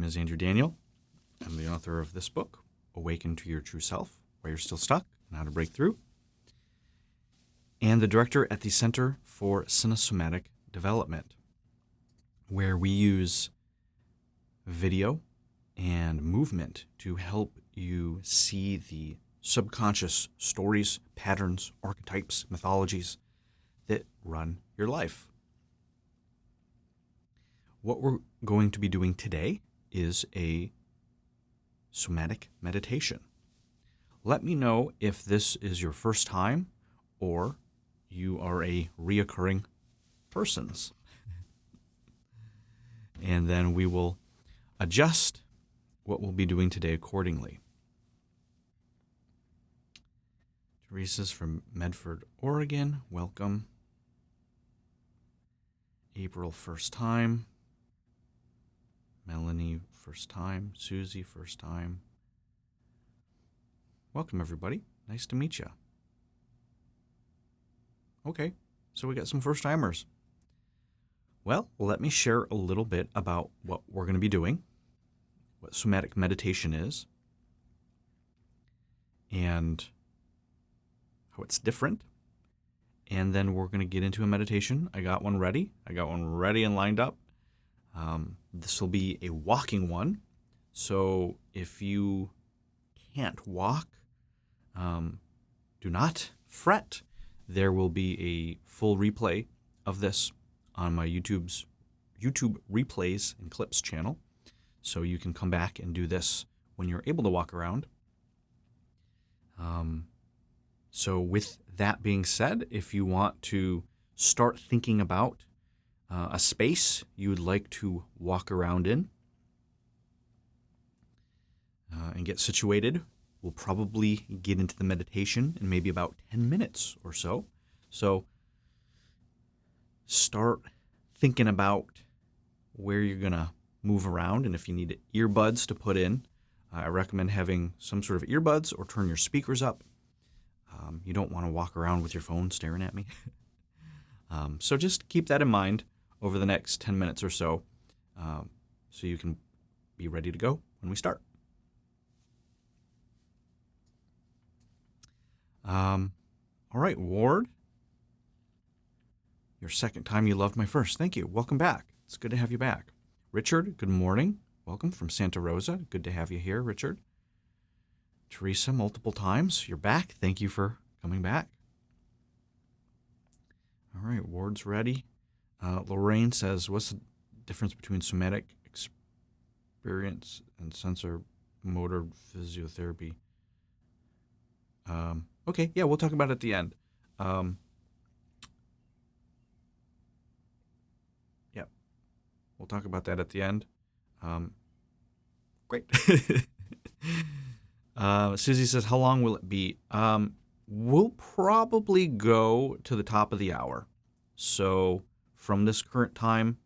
is Andrew Daniel. I'm the author of this book, Awaken to Your True Self, Why You're Still Stuck and How to Break Through, and the director at the Center for Cinesomatic Development, where we use video and movement to help you see the subconscious stories, patterns, archetypes, mythologies that run your life. What we're going to be doing today is a somatic meditation. Let me know if this is your first time or you are a reoccurring persons. And then we will adjust what we'll be doing today accordingly. Teresa's from Medford, Oregon. Welcome. April, first time. Melanie, first time. Susie, first time. Welcome, everybody. Nice to meet you. Okay, so we got some first-timers. Well, let me share a little bit about what we're going to be doing, what somatic meditation is, and how it's different. And then we're going to get into a meditation. I got one ready. And lined up. This will be a walking one. So if you can't walk, do not fret. There will be a full replay of this on my YouTube replays and clips channel. So you can come back and do this when you're able to walk around. So with that being said, if you want to start thinking about a space you would like to walk around in and get situated, we'll probably get into the meditation in maybe about 10 minutes or so. So start thinking about where you're going to move around, and if you need earbuds to put in, I recommend having some sort of earbuds or turn your speakers up. You don't want to walk around with your phone staring at me. So just keep that in mind over the next 10 minutes or so, so you can be ready to go when we start. All right, Ward. Your second time, you loved my first. Thank you. Welcome back. It's good to have you back. Richard, good morning. Welcome from Santa Rosa. Good to have you here, Richard. Teresa, multiple times. You're back. Thank you for coming back. All right, Ward's ready. Lorraine says, what's the difference between somatic experience and sensor motor physiotherapy? Okay, yeah, we'll talk about it at the end. We'll talk about that at the end. Great. Susie says, how long will it be? We'll probably go to the top of the hour. So from this current time,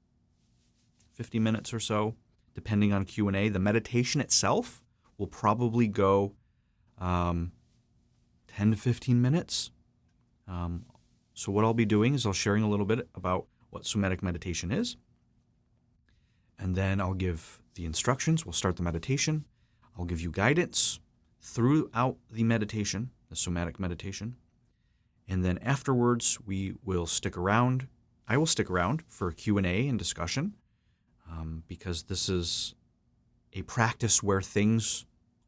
50 minutes or so, depending on Q&A. The meditation itself will probably go 10 to 15 minutes. So what I'll be doing is I'll sharing a little bit about what somatic meditation is. And then I'll give the instructions. We'll start the meditation. I'll give you guidance throughout the meditation, the somatic meditation. And then afterwards, we will stick around. I will stick around for Q&A and discussion because this is a practice where things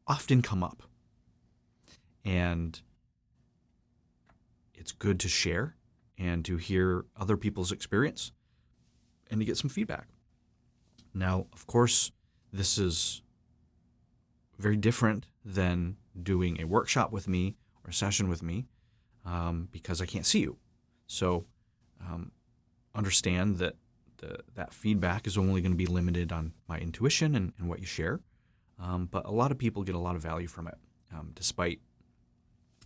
often come up. And it's good to share and to hear other people's experience and to get some feedback. Now, of course, this is very different than doing a workshop with me or a session with me because I can't see you. So understand that that feedback is only going to be limited on my intuition and what you share. But a lot of people get a lot of value from it, despite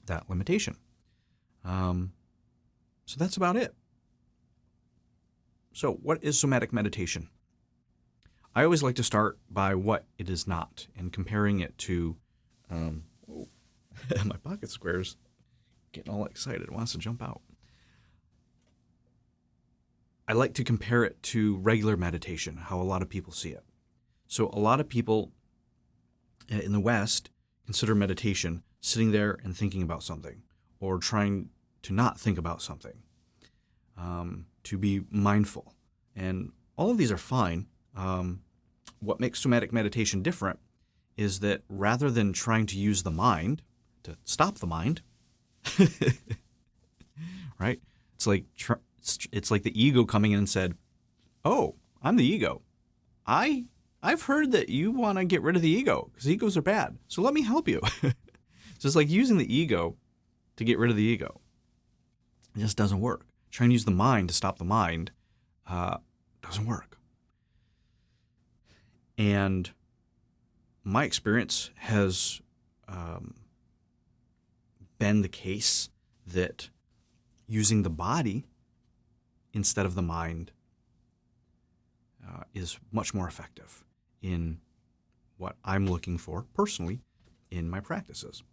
that limitation. So that's about it. So what is somatic meditation? I always like to start by what it is not and comparing it to, my pocket square's getting all excited, wants to jump out. I like to compare it to regular meditation, how a lot of people see it. So a lot of people in the West consider meditation sitting there and thinking about something, or trying to not think about something, to be mindful. And all of these are fine. What makes somatic meditation different is that rather than trying to use the mind to stop the mind, right? It's like the ego coming in and said, "Oh, I'm the ego. I've heard that you want to get rid of the ego because egos are bad. So let me help you." So it's like using the ego to get rid of the ego. It just doesn't work. Trying to use the mind to stop the mind doesn't work. And my experience has been the case that using the body instead of the mind is much more effective in what I'm looking for personally in my practices.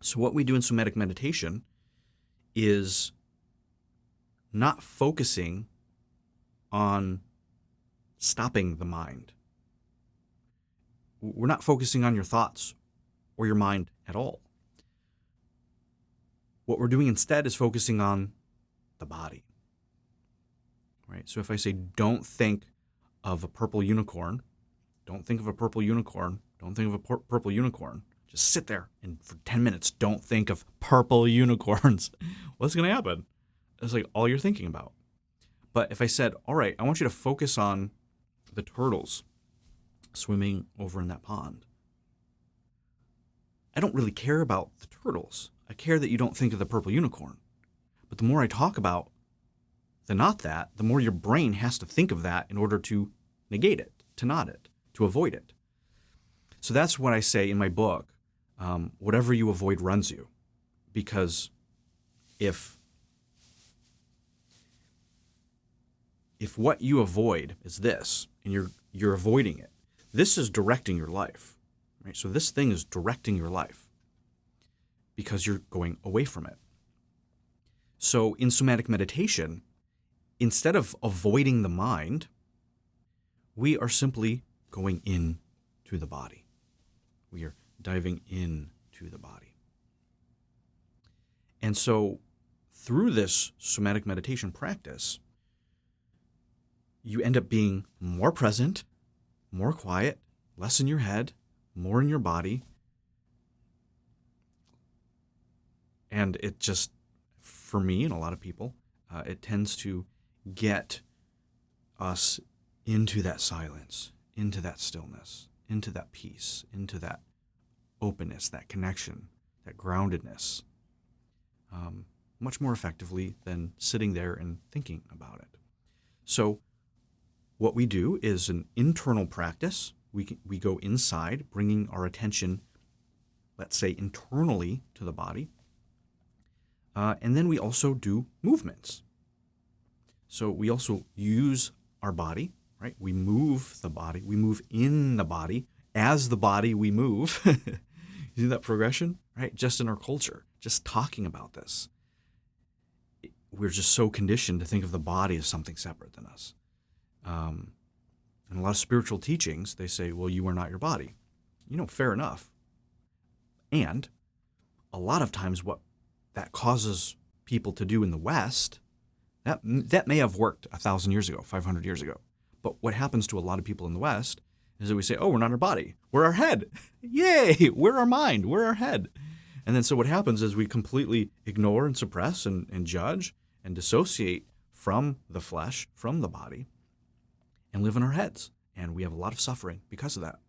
So what we do in somatic meditation is not focusing on stopping the mind. We're not focusing on your thoughts or your mind at all. What we're doing instead is focusing on the body. Right? So if I say, don't think of a purple unicorn, don't think of a purple unicorn, don't think of a purple unicorn, just sit there and for 10 minutes, don't think of purple unicorns. What's going to happen? It's like all you're thinking about. But if I said, all right, I want you to focus on the turtles swimming over in that pond. I don't really care about the turtles. I care that you don't think of the purple unicorn. But the more I talk about the more your brain has to think of that in order to negate it, to not it, to avoid it. So that's what I say in my book, whatever you avoid runs you. Because if what you avoid is this, and you're avoiding it, this is directing your life. Right? So this thing is directing your life because you're going away from it. So in somatic meditation, instead of avoiding the mind, we are simply going into the body. We are diving into the body. And so through this somatic meditation practice, you end up being more present, more quiet, less in your head, more in your body. And it just, for me and a lot of people, it tends to get us into that silence, into that stillness, into that peace, into that openness, that connection, that groundedness, much more effectively than sitting there and thinking about it. So what we do is an internal practice. We go inside, bringing our attention, let's say, internally to the body. And then we also do movements. So we also use our body, right? We move the body. We move in the body. As the body, we move. You see that progression, right? Just in our culture, just talking about this. We're just so conditioned to think of the body as something separate than us. In a lot of spiritual teachings, they say, well, you are not your body. Fair enough. And a lot of times what that causes people to do in the West, that may have worked 1,000 years ago, 500 years ago. But what happens to a lot of people in the West is that we say, oh, we're not our body. We're our head. Yay, we're our mind. We're our head. And then so what happens is we completely ignore and suppress and judge and dissociate from the flesh, from the body, and live in our heads. And we have a lot of suffering because of that.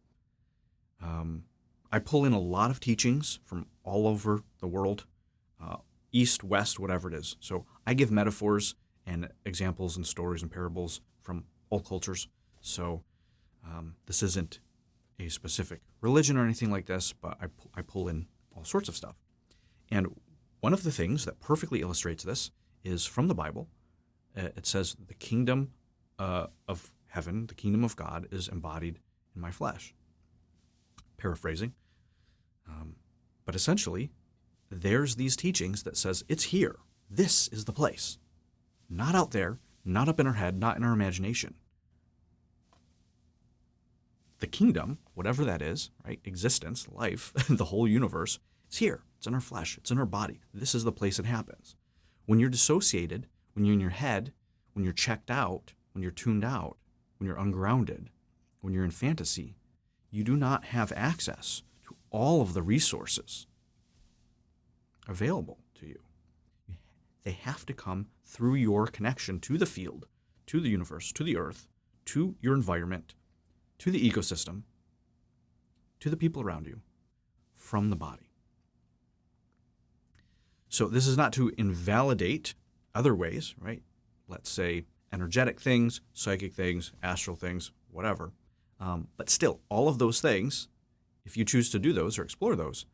I pull in a lot of teachings from all over the world, east, west, whatever it is. So I give metaphors and examples and stories and parables from all cultures. So this isn't a specific religion or anything like this, but I pull in all sorts of stuff. And one of the things that perfectly illustrates this is from the Bible. It says the kingdom of heaven, the kingdom of God, is embodied in my flesh. Paraphrasing. But essentially, there's these teachings that says it's here. This is the place. Not out there, not up in our head, not in our imagination. the kingdom, whatever that is, right? Existence, life, the whole universe, it's here. It's in our flesh. It's in our body. This is the place it happens. When you're dissociated, when you're in your head, when you're checked out, when you're tuned out, when you're ungrounded, when you're in fantasy, you do not have access to all of the resources available to you. They have to come through your connection to the field, to the universe, to the earth, to your environment, to the ecosystem, to the people around you, from the body. So this is not to invalidate other ways, right? Let's say energetic things, psychic things, astral things, whatever. But still, all of those things, if you choose to do those or explore those,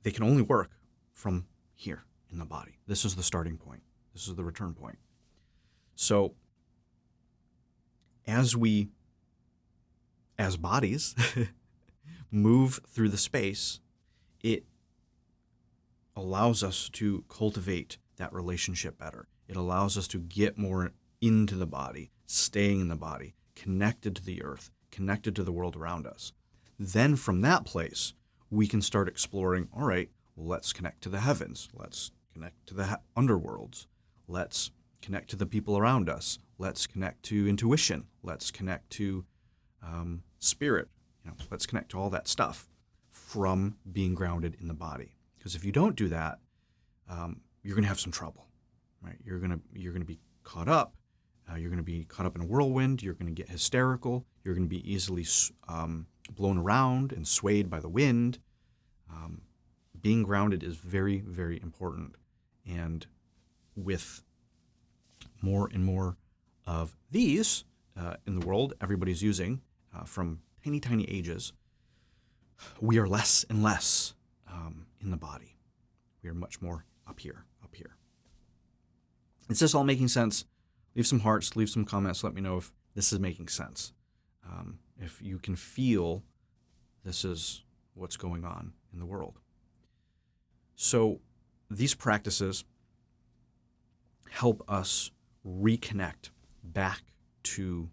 they can only work from here in the body. This is the starting point. This is the return point. So as we, as bodies, move through the space, it allows us to cultivate that relationship better. It allows us to get more into the body, staying in the body, connected to the earth, connected to the world around us. Then from that place, we can start exploring, all right, well, let's connect to the heavens. Let's connect to the underworlds. Let's connect to the people around us. Let's connect to intuition. Let's connect to spirit. Let's connect to all that stuff from being grounded in the body. Because if you don't do that, you're going to have some trouble, right? You're going to be caught up. You're going to be caught up in a whirlwind. You're going to get hysterical. You're going to be easily blown around and swayed by the wind. Being grounded is very, very important. And with more and more of these in the world, everybody's using from tiny, tiny ages, we are less and less in the body. We are much more up here, up here. Is this all making sense? Leave some hearts, leave some comments. Let me know if this is making sense. If you can feel this is what's going on in the world. So these practices help us reconnect back to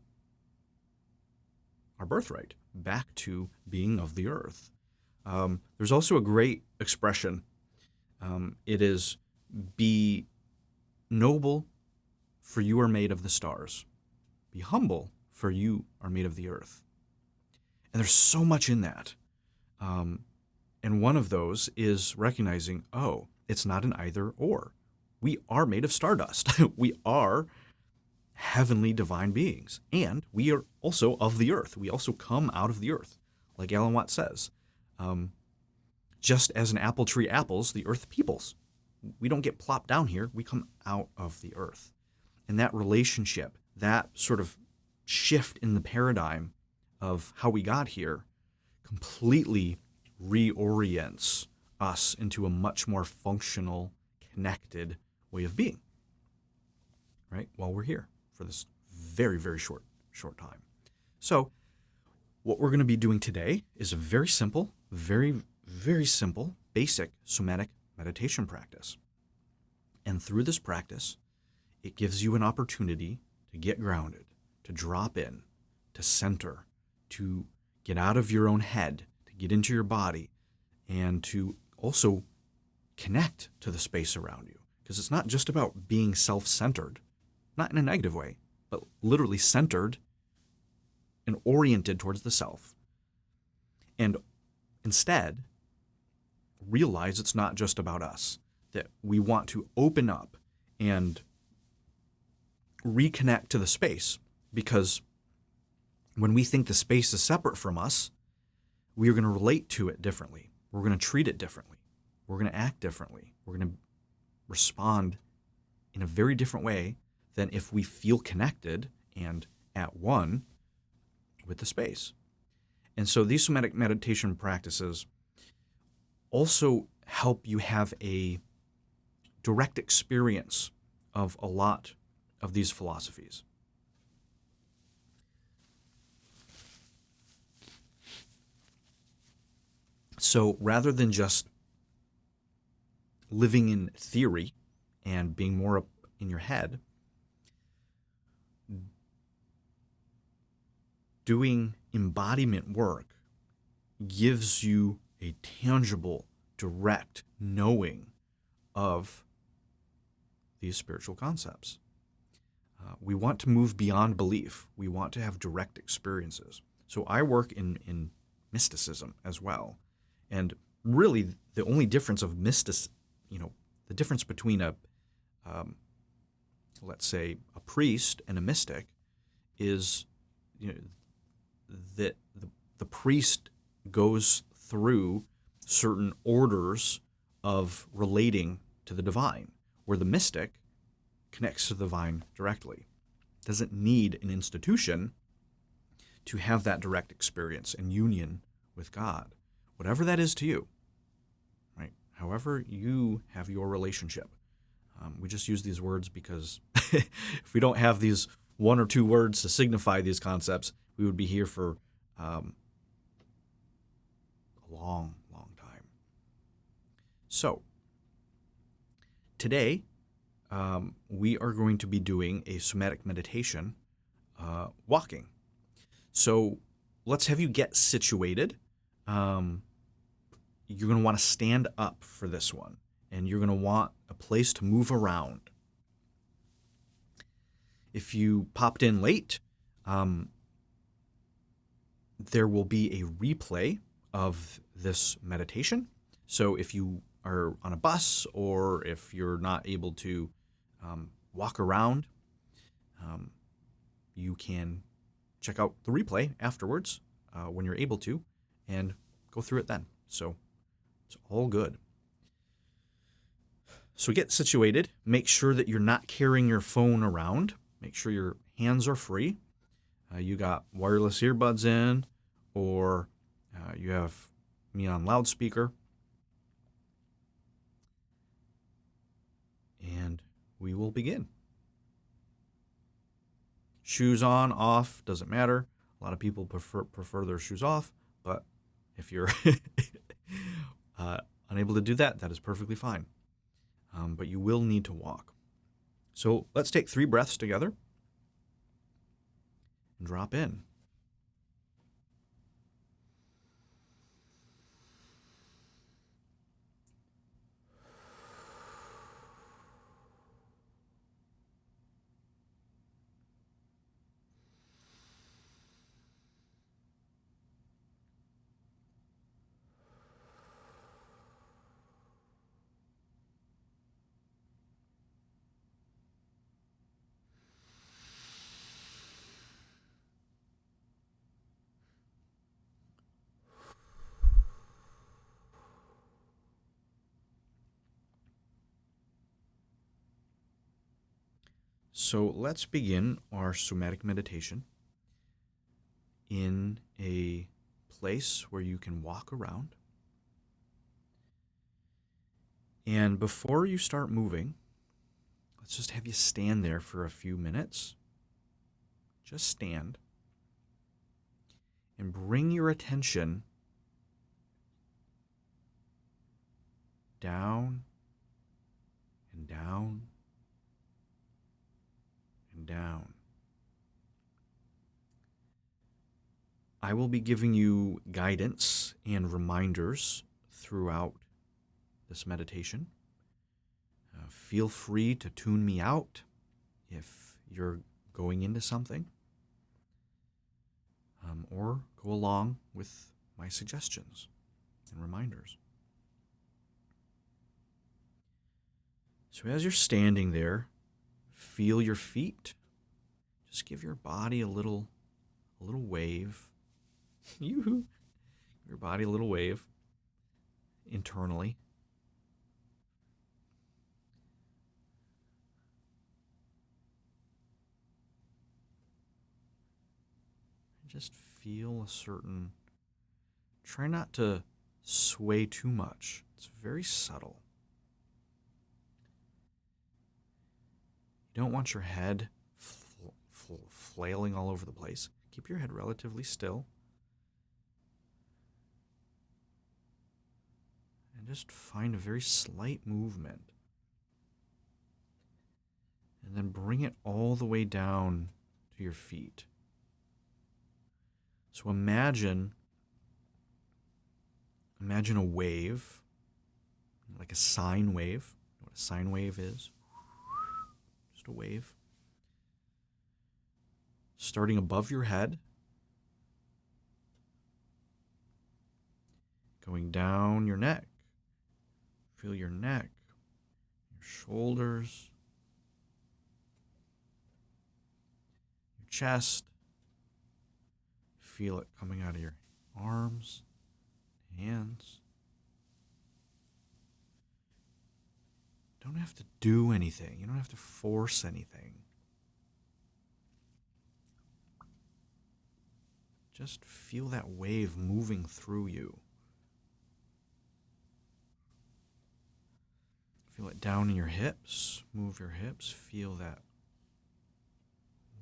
our birthright, back to being of the earth. There's also a great expression. It is, be noble, for you are made of the stars. Be humble, for you are made of the earth. And there's so much in that. And one of those is recognizing, oh, it's not an either or. We are made of stardust. We are heavenly divine beings. And we are also of the earth. We also come out of the earth. Like Alan Watts says, just as an apple tree apples, the earth peoples. We don't get plopped down here. We come out of the earth. And that relationship, that sort of shift in the paradigm of how we got here completely reorients us into a much more functional, connected way of being, right? While we're here for this very, very short time. So what we're going to be doing today is a very simple, very, very simple, basic somatic meditation practice. And through this practice, it gives you an opportunity to get grounded, to drop in, to center, to get out of your own head, to get into your body, and to also connect to the space around you. Because it's not just about being self-centered, not in a negative way, but literally centered and oriented towards the self. And instead, realize it's not just about us, that we want to open up and reconnect to the space, because when we think the space is separate from us, we are going to relate to it differently. We're going to treat it differently. We're going to act differently. We're going to respond in a very different way than if we feel connected and at one with the space. And so these somatic meditation practices also help you have a direct experience of a lot of these philosophies. So rather than just living in theory and being more up, in your head, doing embodiment work gives you a tangible, direct knowing of these spiritual concepts. We want to move beyond belief. We want to have direct experiences. So I work in mysticism as well. And really, the only difference of the difference between let's say, a priest and a mystic is, that the priest goes through certain orders of relating to the divine, where the mystic connects to the divine directly. Doesn't need an institution to have that direct experience and union with God, whatever that is to you, right? However you have your relationship. We just use these words because if we don't have these one or two words to signify these concepts, we would be here for a long, long time. So today, we are going to be doing a somatic meditation, walking. So let's have you get situated. You're going to want to stand up for this one, and you're going to want a place to move around. If you popped in late, there will be a replay of this meditation. So if you are on a bus or if you're not able to walk around, you can check out the replay afterwards when you're able to and go through it then. So it's all good. So get situated. Make sure that you're not carrying your phone around. Make sure your hands are free. You got wireless earbuds in, or you have me on loudspeaker. And we will begin. Shoes on, off, doesn't matter. A lot of people prefer their shoes off, but if you're unable to do that, that is perfectly fine. But you will need to walk. So let's take 3 breaths together and drop in. So let's begin our somatic meditation in a place where you can walk around. And before you start moving, let's just have you stand there for a few minutes. Just stand and bring your attention down and down and down. I will be giving you guidance and reminders throughout this meditation. Feel free to tune me out if you're going into something, or go along with my suggestions and reminders. So as you're standing there, feel your feet. Just give your body a little wave. Yoo-hoo. Your body a little wave internally. Just feel a certain, try not to sway too much. It's very subtle. You don't want your head flailing all over the place. Keep your head relatively still. And just find a very slight movement. And then bring it all the way down to your feet. So imagine a wave, like a sine wave. You know what a sine wave is? Just a wave. Starting above your head, going down your neck. Feel your neck, your shoulders, your chest. Feel it coming out of your arms, hands. Don't have to do anything. You don't have to force anything. Just feel that wave moving through you. Feel it down in your hips. Move your hips. Feel that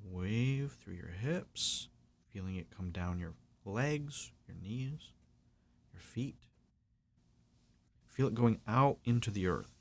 wave through your hips. Feeling it come down your legs, your knees, your feet. Feel it going out into the earth.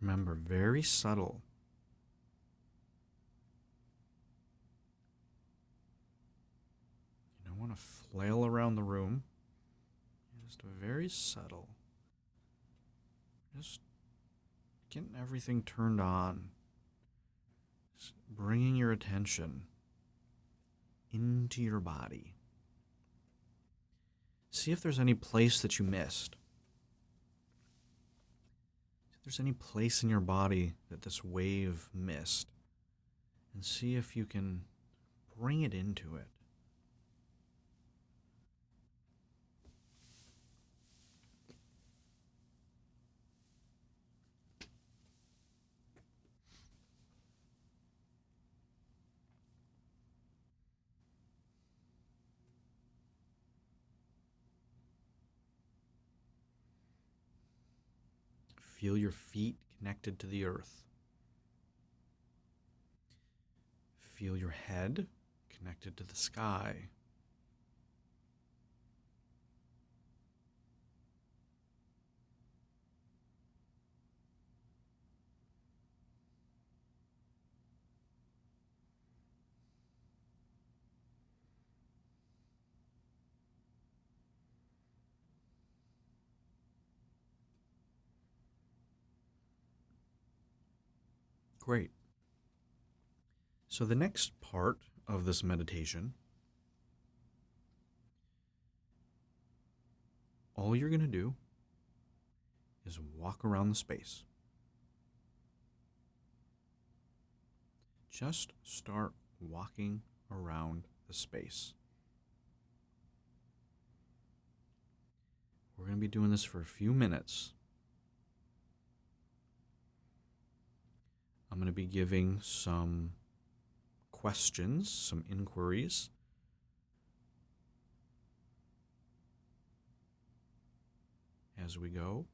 Remember, very subtle. You don't want to flail around the room. Just very subtle. Just getting everything turned on. Just bringing your attention into your body. See if there's any place that you missed. If there's any place in your body that this wave missed. And see if you can bring it into it. Feel your feet connected to the earth. Feel your head connected to the sky. Great. So the next part of this meditation, all you're going to do is walk around the space. Just start walking around the space. We're going to be doing this for a few minutes. I'm going to be giving some questions, some inquiries. As we go.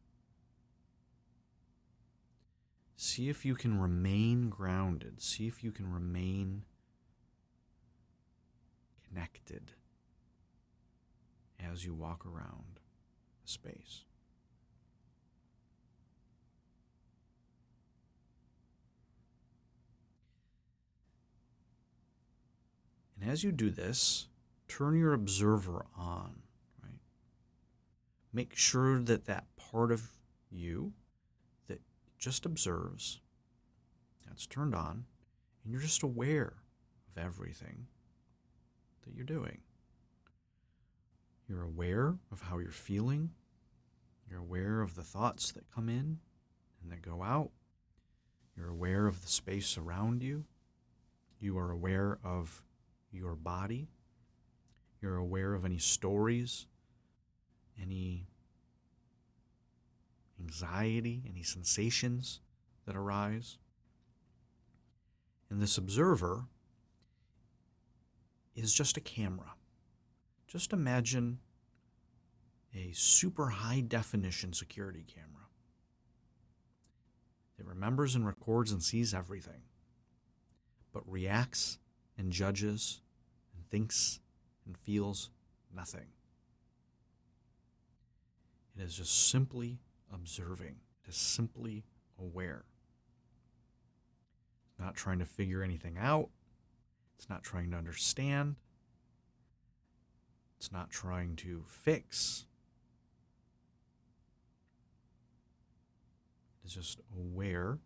See if you can remain grounded. See if you can remain connected as you walk around the space. And as you do this, turn your observer on, right? Make sure that that part of you that just observes, that's turned on, and you're just aware of everything that you're doing. You're aware of how you're feeling. You're aware of the thoughts that come in and that go out. You're aware of the space around you. You are aware of your body. You're aware of any stories, any anxiety, any sensations that arise. And this observer is just a camera. Just imagine a super high definition security camera. It remembers and records and sees everything, but reacts and judges and thinks and feels nothing. It is just simply observing. It is simply aware. It's not trying to figure anything out. It's not trying to understand. It's not trying to fix. It is just aware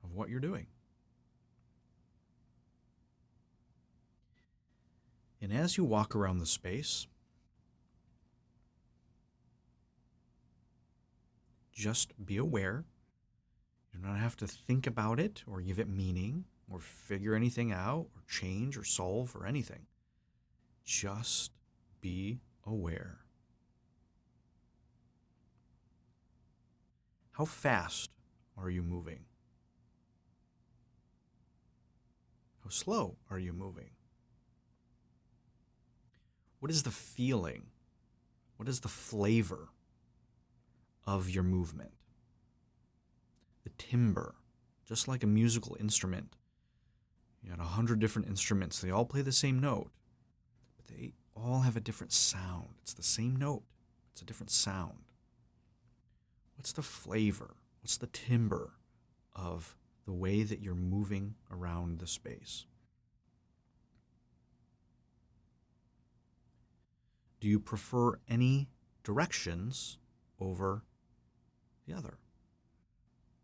of what you're doing. And as you walk around the space, just be aware. You do not have to think about it or give it meaning or figure anything out or change or solve or anything. Just be aware. How fast are you moving? How slow are you moving? What is the feeling? What is the flavor of your movement? The timbre, just like a musical instrument. You got 100 different instruments. They all play the same note, but they all have a different sound. It's the same note. It's a different sound. What's the flavor? What's the timbre of the way that you're moving around the space? Do you prefer any directions over the other?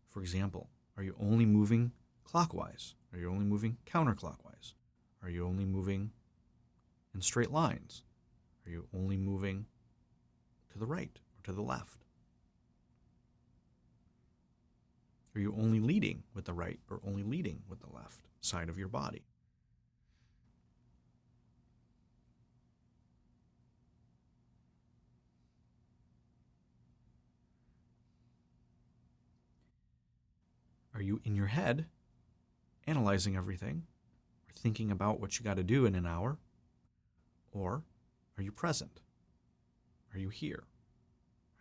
For example, are you only moving clockwise? Are you only moving counterclockwise? Are you only moving in straight lines? Are you only moving to the right or to the left? Are you only leading with the right or only leading with the left side of your body? Are you in your head analyzing everything or thinking about what you got to do in an hour? Or are you present? Are you here?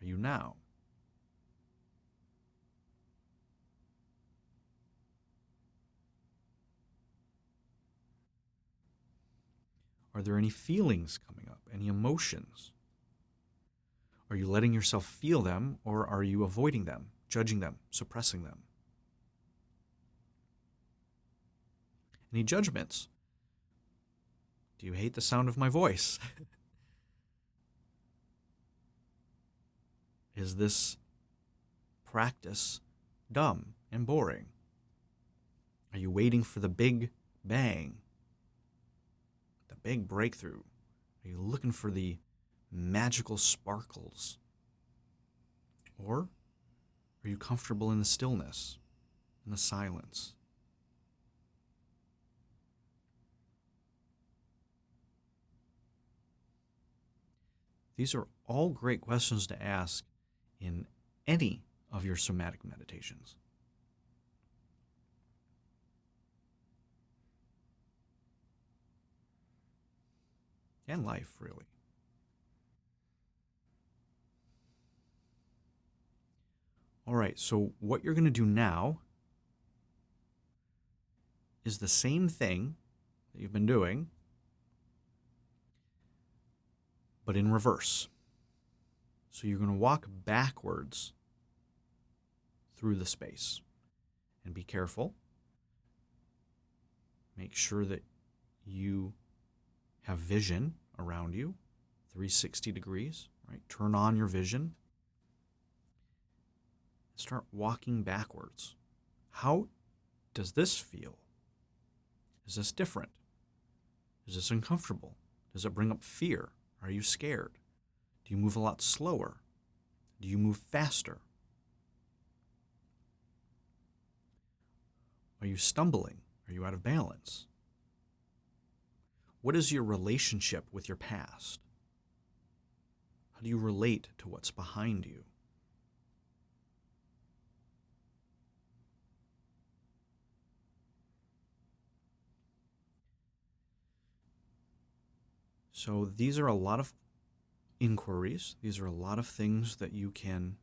Are you now? Are there any feelings coming up? Any emotions? Are you letting yourself feel them, or are you avoiding them, judging them, suppressing them? Any judgments? Do you hate the sound of my voice? Is this practice dumb and boring? Are you waiting for the big bang? The big breakthrough? Are you looking for the magical sparkles? Or are you comfortable in the stillness, in the silence? These are all great questions to ask in any of your somatic meditations. And life, really. All right, so what you're going to do now is the same thing that you've been doing, but in reverse. So you're going to walk backwards through the space. And be careful. Make sure that you have vision around you, 360 degrees, right? Turn on your vision. Start walking backwards. How does this feel? Is this different? Is this uncomfortable? Does it bring up fear? Are you scared? Do you move a lot slower? Do you move faster? Are you stumbling? Are you out of balance? What is your relationship with your past? How do you relate to what's behind you? So these are a lot of inquiries. These are a lot of things that you can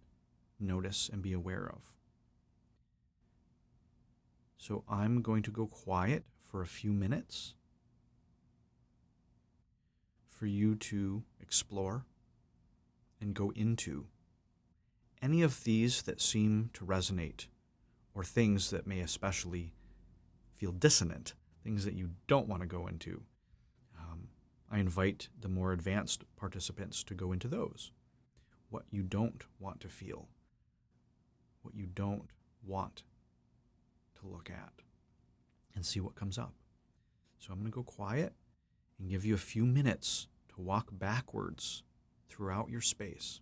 notice and be aware of. So I'm going to go quiet for a few minutes for you to explore and go into any of these that seem to resonate, or things that may especially feel dissonant, things that you don't want to go into. I invite the more advanced participants to go into those. What you don't want to feel, what you don't want to look at, and see what comes up. So I'm going to go quiet and give you a few minutes to walk backwards throughout your space.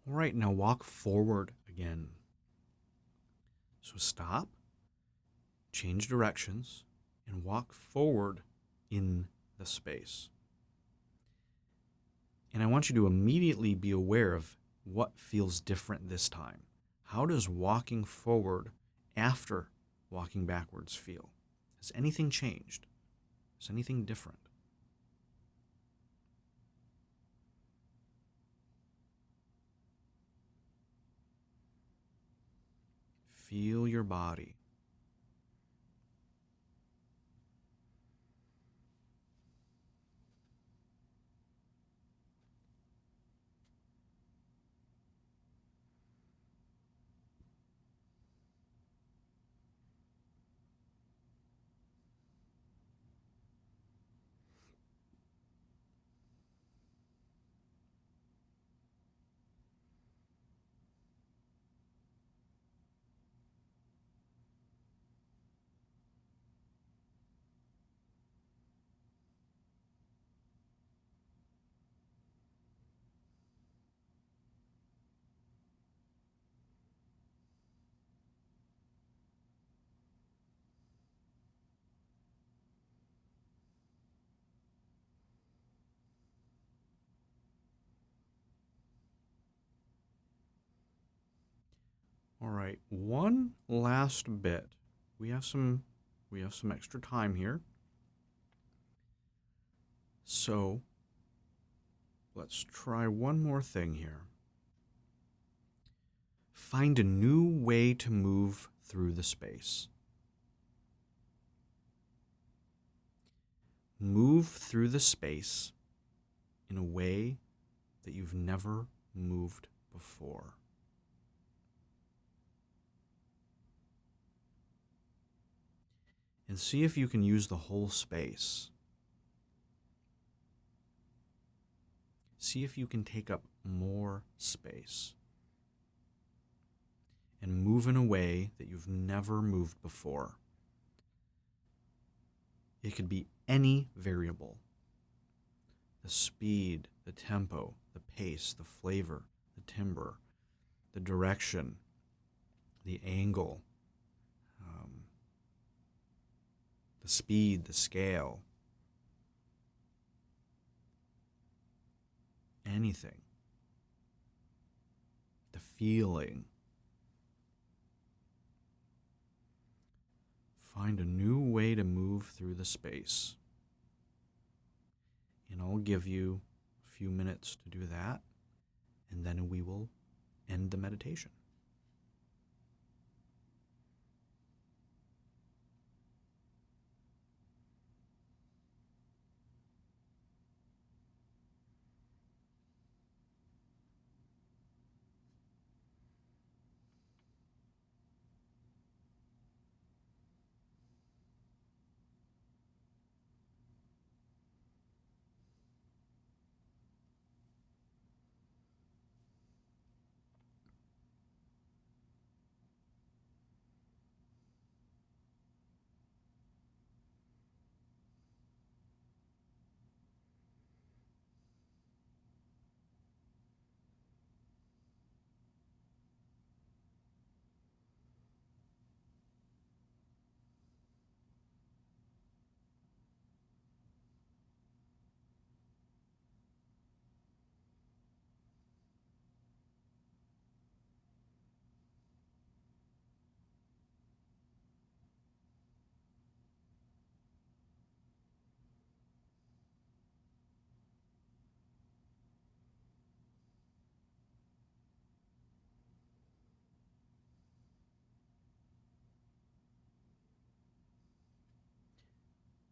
All right, now walk forward again. So stop, change directions, and walk forward in the space. And I want you to immediately be aware of what feels different this time. How does walking forward after walking backwards feel? Has anything changed? Is anything different? Feel your body. All right, one last bit. We have some extra time here. So let's try one more thing here. Find a new way to move through the space. Move through the space in a way that you've never moved before. And see if you can use the whole space. See if you can take up more space. move in a way that you've never moved before. It could be any variable. The speed, the tempo, the pace, the flavor, the timbre, the direction, the angle, the speed, the scale, anything. The feeling. Find a new way to move through the space. And I'll give you a few minutes to do that, and then we will end the meditation.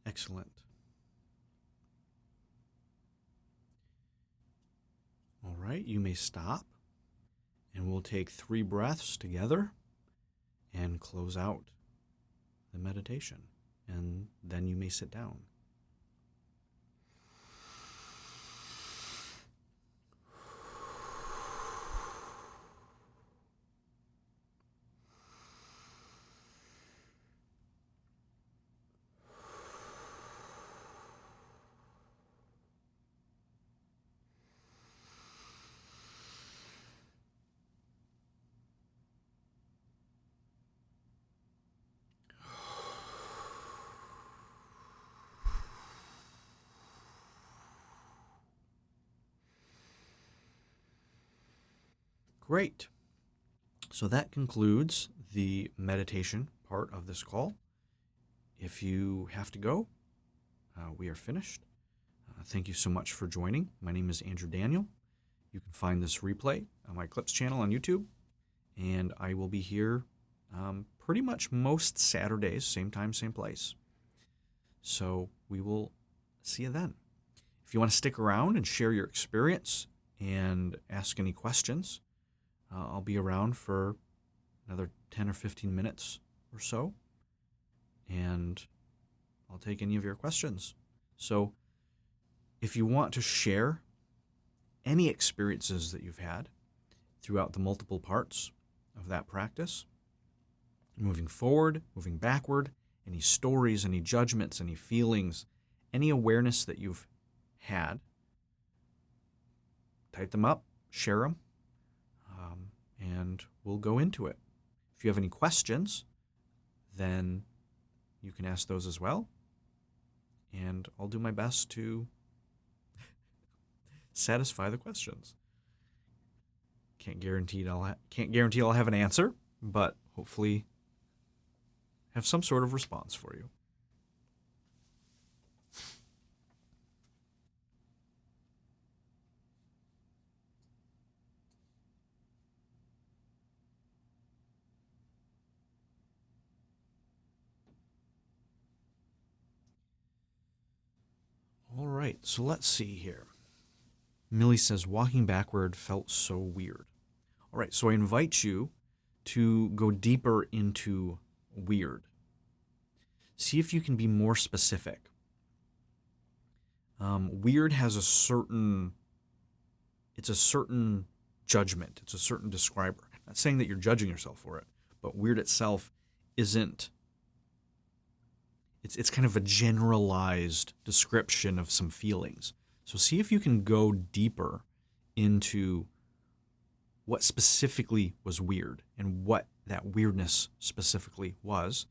Excellent. All right, you may stop, and we'll take 3 breaths together and close out the meditation, and then you may sit down. Great. So that concludes the meditation part of this call. If you have to go, we are finished. Thank you so much for joining. My name is Andrew Daniel. You can find this replay on my Clips channel on YouTube, and I will be here pretty much most Saturdays, same time, same place. So we will see you then. If you want to stick around and share your experience and ask any questions, I'll be around for another 10 or 15 minutes or so, and I'll take any of your questions. So if you want to share any experiences that you've had throughout the multiple parts of that practice, moving forward, moving backward, any stories, any judgments, any feelings, any awareness that you've had, type them up, share them, and we'll go into it. If you have any questions, then you can ask those as well, and I'll do my best to satisfy the questions. Can't guarantee I'll have an answer, but hopefully have some sort of response for you. All right, so let's see here. Millie says, walking backward felt so weird. All right, so I invite you to go deeper into weird. See if you can be more specific. Weird has a certain judgment. It's a certain describer. I'm not saying that you're judging yourself for it, but weird itself isn't. It's kind of a generalized description of some feelings. So see if you can go deeper into what specifically was weird and what that weirdness specifically was.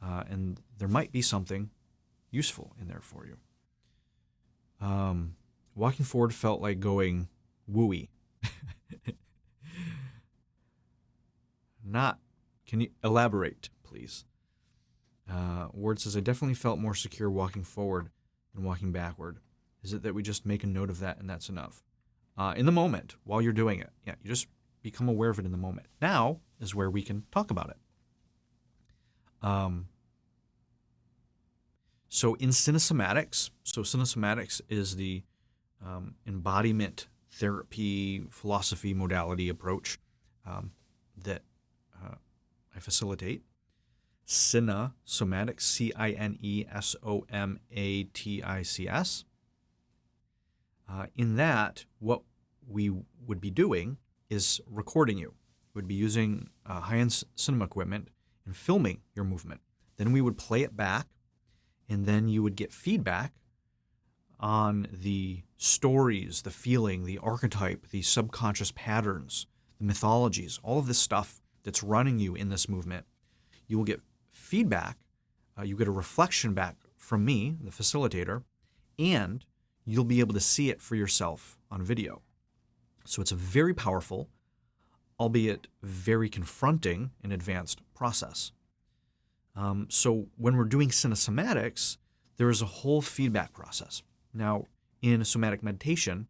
And there might be something useful in there for you. Walking forward felt like going wooey. Can you elaborate, please? Ward says, I definitely felt more secure walking forward than walking backward. Is it that we just make a note of that and that's enough? In the moment, while you're doing it. Yeah, you just become aware of it in the moment. Now is where we can talk about it. So in cinesomatics, cinesomatics is the embodiment therapy philosophy modality approach that I facilitate. Cinesomatic, Cinesomatics. In that, what we would be doing is recording you. We would be using high-end cinema equipment and filming your movement. Then we would play it back, and then you would get feedback on the stories, the feeling, the archetype, the subconscious patterns, the mythologies, all of this stuff that's running you in this movement. You will get feedback, you get a reflection back from me, the facilitator, and you'll be able to see it for yourself on video. So it's a very powerful, albeit very confronting and advanced process. So when we're doing cinesomatics, there is a whole feedback process. Now, in a somatic meditation,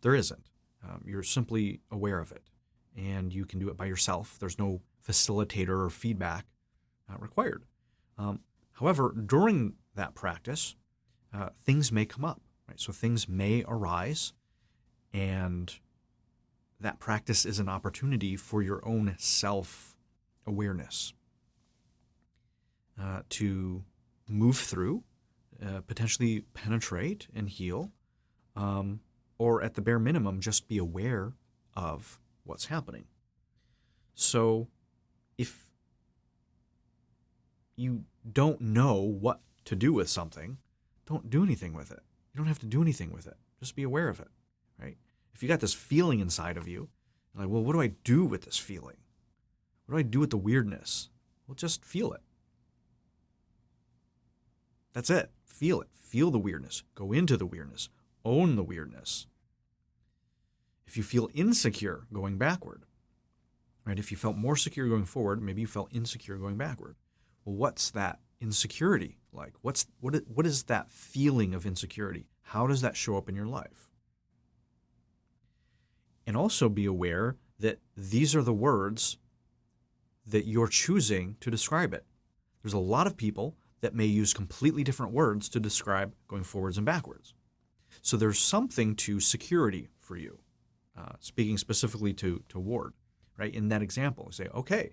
there isn't. You're simply aware of it, and you can do it by yourself. There's no facilitator or feedback required. However, during that practice, things may come up, right? So things may arise, and that practice is an opportunity for your own self-awareness to move through, potentially penetrate and heal, or at the bare minimum, just be aware of what's happening. So if you don't know what to do with something, don't do anything with it. You don't have to do anything with it. Just be aware of it, right? If you got this feeling inside of you, you're like, well, what do I do with this feeling? What do I do with the weirdness? Well, just feel it. That's it. Feel it. Feel the weirdness. Go into the weirdness. Own the weirdness. If you feel insecure going backward, right? If you felt more secure going forward, maybe you felt insecure going backward. Well, what's that insecurity like? What is that feeling of insecurity? How does that show up in your life? And also be aware that these are the words that you're choosing to describe it. There's a lot of people that may use completely different words to describe going forwards and backwards. So there's something to security for you, speaking specifically to Ward, right? In that example, you say, okay,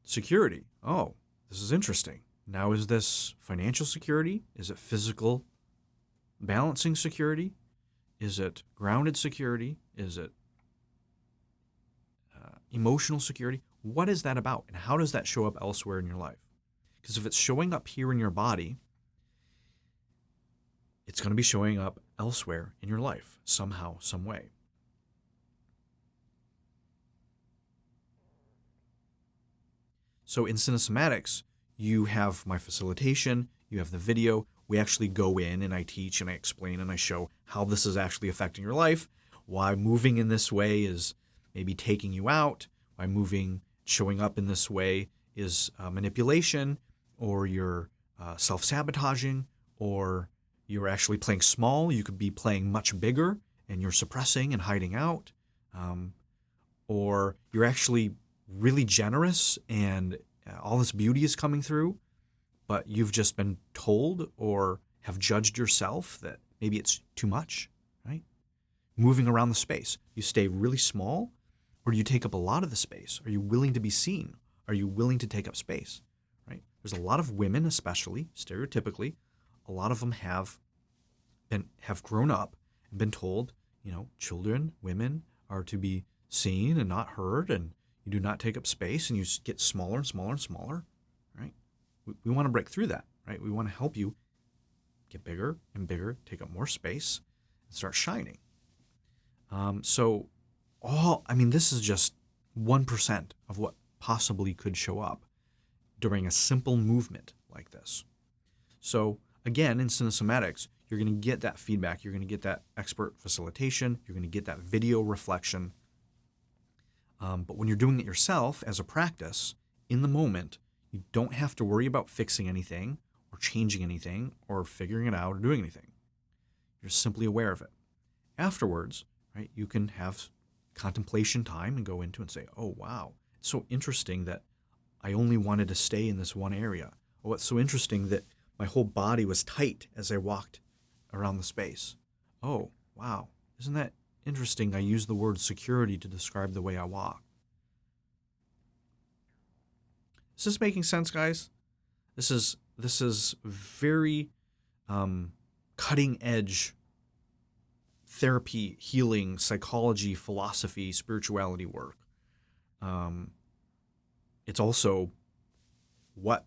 security. Oh, this is interesting. Now, is this financial security? Is it physical balancing security? Is it grounded security? Is it emotional security? What is that about? And how does that show up elsewhere in your life? Because if it's showing up here in your body, it's going to be showing up elsewhere in your life, somehow, some way. So in cinesomatics, you have my facilitation, you have the video. We actually go in and I teach and I explain and I show how this is actually affecting your life, why moving in this way is maybe taking you out, why showing up in this way is manipulation, or you're self-sabotaging, or you're actually playing small. You could be playing much bigger and you're suppressing and hiding out, or you're actually really generous and all this beauty is coming through, but you've just been told or have judged yourself that maybe it's too much, right? Moving around the space. You stay really small, or do you take up a lot of the space? Are you willing to be seen? Are you willing to take up space, right? There's a lot of women, especially, stereotypically, a lot of them have grown up and been told, children, women are to be seen and not heard, and you do not take up space, and you get smaller and smaller and smaller, right? We want to break through that, right? We want to help you get bigger and bigger, take up more space, and start shining. This is just 1% of what possibly could show up during a simple movement like this. So again, in Cinesomatics, you're going to get that feedback. You're going to get that expert facilitation. You're going to get that video reflection. But when you're doing it yourself as a practice, in the moment, you don't have to worry about fixing anything or changing anything or figuring it out or doing anything. You're simply aware of it. Afterwards, right, you can have contemplation time and go into and say, oh, wow, it's so interesting that I only wanted to stay in this one area. Oh, it's so interesting that my whole body was tight as I walked around the space. Oh, wow, isn't that interesting? I use the word security to describe the way I walk. Is this making sense, guys? This is very cutting edge therapy, healing, psychology, philosophy, spirituality work. It's also what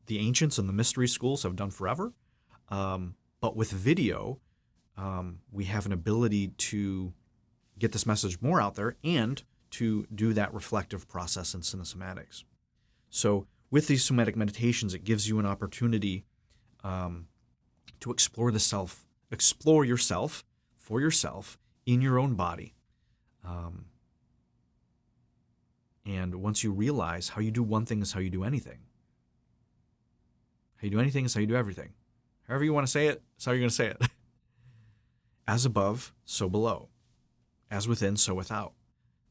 the ancients and the mystery schools have done forever. But with video, we have an ability to get this message more out there and to do that reflective process in cinesomatics. So with these somatic meditations, it gives you an opportunity to explore yourself for yourself in your own body. And once you realize how you do one thing is how you do anything. How you do anything is how you do everything. However you want to say it, that's how you're going to say it. As above, so below. As within, so without.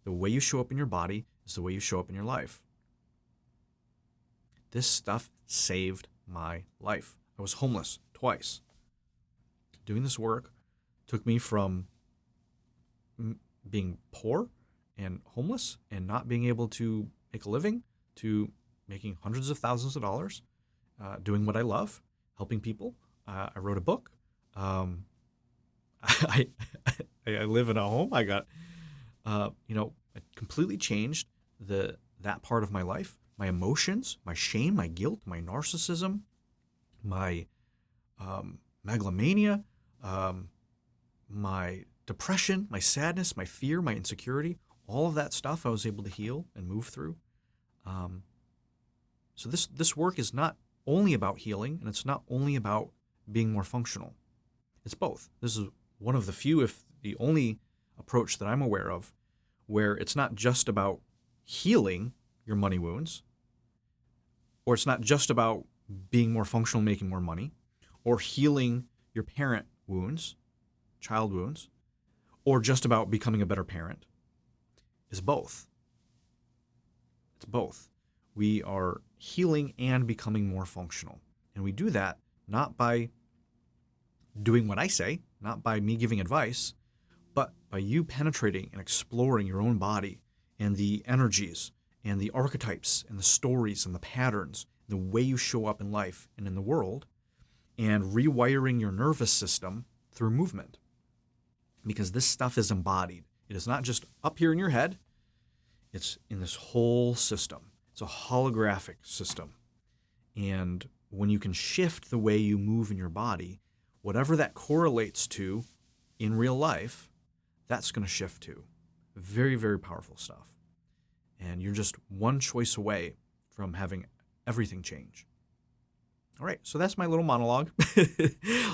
The way you show up in your body is the way you show up in your life. This stuff saved my life. I was homeless twice. Doing this work took me from being poor and homeless and not being able to make a living to making hundreds of thousands of dollars, doing what I love, helping people. I wrote a book. I live in a home. I got, it completely changed that part of my life. My emotions, my shame, my guilt, my narcissism, my megalomania, my depression, my sadness, my fear, my insecurity, all of that stuff I was able to heal and move through. So this work is not only about healing, and it's not only about being more functional. It's both. This is one of the few, if the only approach that I'm aware of, where it's not just about healing your money wounds, or it's not just about being more functional, making more money, or healing your parent wounds, child wounds, or just about becoming a better parent. It's both. It's both. We are healing and becoming more functional. And we do that not by doing what I say, not by me giving advice, but by you penetrating and exploring your own body and the energies and the archetypes and the stories and the patterns, the way you show up in life and in the world, and rewiring your nervous system through movement. Because this stuff is embodied. It is not just up here in your head. It's in this whole system. It's a holographic system. And when you can shift the way you move in your body, whatever that correlates to in real life, that's going to shift too. Very, very powerful stuff. And you're just one choice away from having everything change. All right, so that's my little monologue.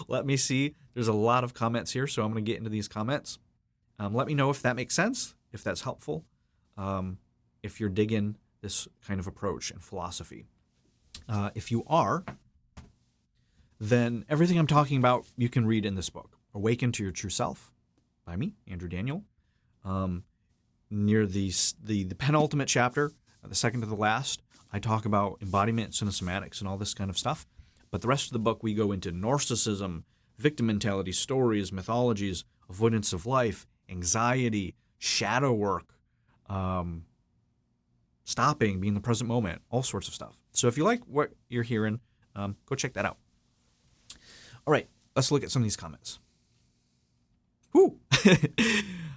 Let me see. There's a lot of comments here, so I'm going to get into these comments. Let me know if that makes sense, if that's helpful, if you're digging this kind of approach and philosophy. If you are, then everything I'm talking about you can read in this book, Awaken to Your True Self, by me, Andrew Daniel. Near the penultimate chapter, the second to the last, I talk about embodiment, cinesomatics, and all this kind of stuff. But the rest of the book, we go into narcissism, victim mentality, stories, mythologies, avoidance of life, anxiety, shadow work, stopping, being in the present moment, all sorts of stuff. So if you like what you're hearing, go check that out. All right, let's look at some of these comments. Woo!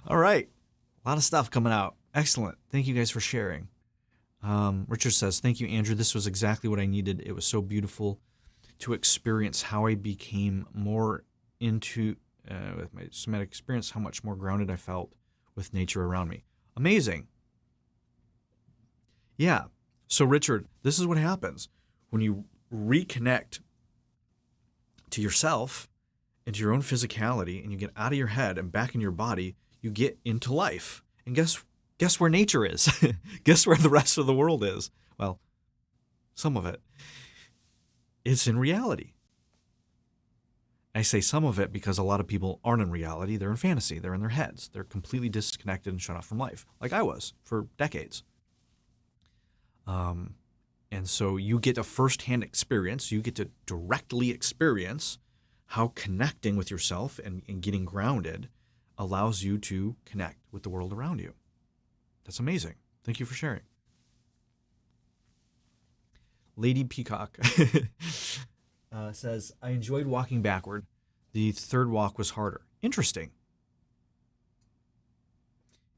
All right, a lot of stuff coming out. Excellent. Thank you guys for sharing. Richard says, thank you, Andrew. This was exactly what I needed. It was so beautiful to experience how I became more into, with my somatic experience, how much more grounded I felt with nature around me. Amazing. Yeah. So, Richard, this is what happens when you reconnect to yourself and to your own physicality, and you get out of your head and back in your body. You get into life, and guess where nature is? Guess where the rest of the world is? Well, some of it. It's in reality. I say some of it because a lot of people aren't in reality. They're in fantasy. They're in their heads. They're completely disconnected and shut off from life, like I was for decades. And so you get a firsthand experience. You get to directly experience how connecting with yourself and getting grounded allows you to connect with the world around you. That's amazing. Thank you for sharing. Lady Peacock says, I enjoyed walking backward. The third walk was harder. Interesting.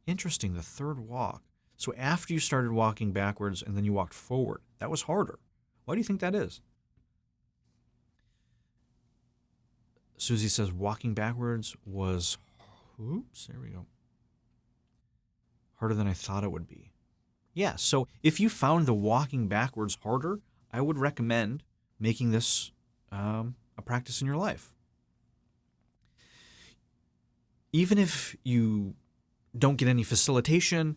Interesting, the third walk. So after you started walking backwards and then you walked forward, that was harder. Why do you think that is? Susie says walking backwards was, oops, there we go, harder than I thought it would be. Yeah, so if you found the walking backwards harder, I would recommend making this a practice in your life. Even if you don't get any facilitation,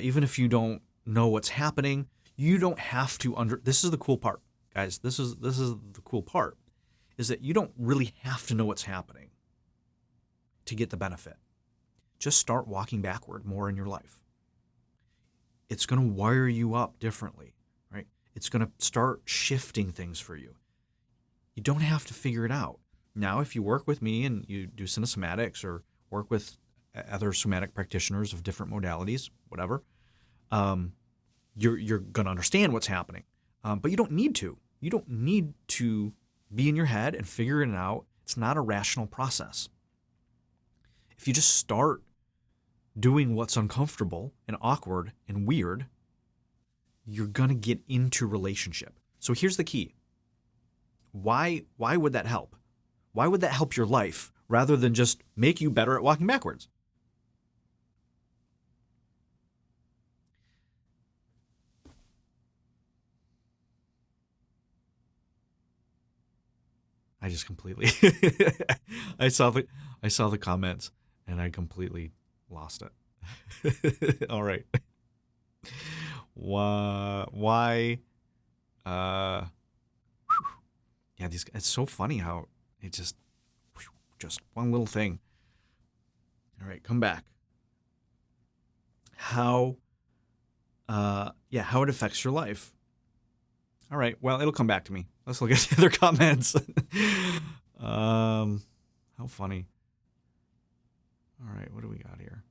even if you don't know what's happening, you don't have to this is the cool part, guys. This is the cool part, is that you don't really have to know what's happening to get the benefit. Just start walking backward more in your life. It's going to wire you up differently, right? It's going to start shifting things for you. You don't have to figure it out. Now, if you work with me and you do cinesomatics or work with other somatic practitioners of different modalities, whatever, you're going to understand what's happening. But you don't need to. You don't need to be in your head and figure it out. It's not a rational process. If you just start doing what's uncomfortable and awkward and weird, you're going to get into relationship. So here's the key. Why would that help? Why would that help your life rather than just make you better at walking backwards? I just completely I saw the comments and I completely lost it. All right. Why yeah, it's so funny how it just one little thing. All right, come back. How it affects your life. All right, well, it'll come back to me. Let's look at the other comments. How funny. All right, what do we got here?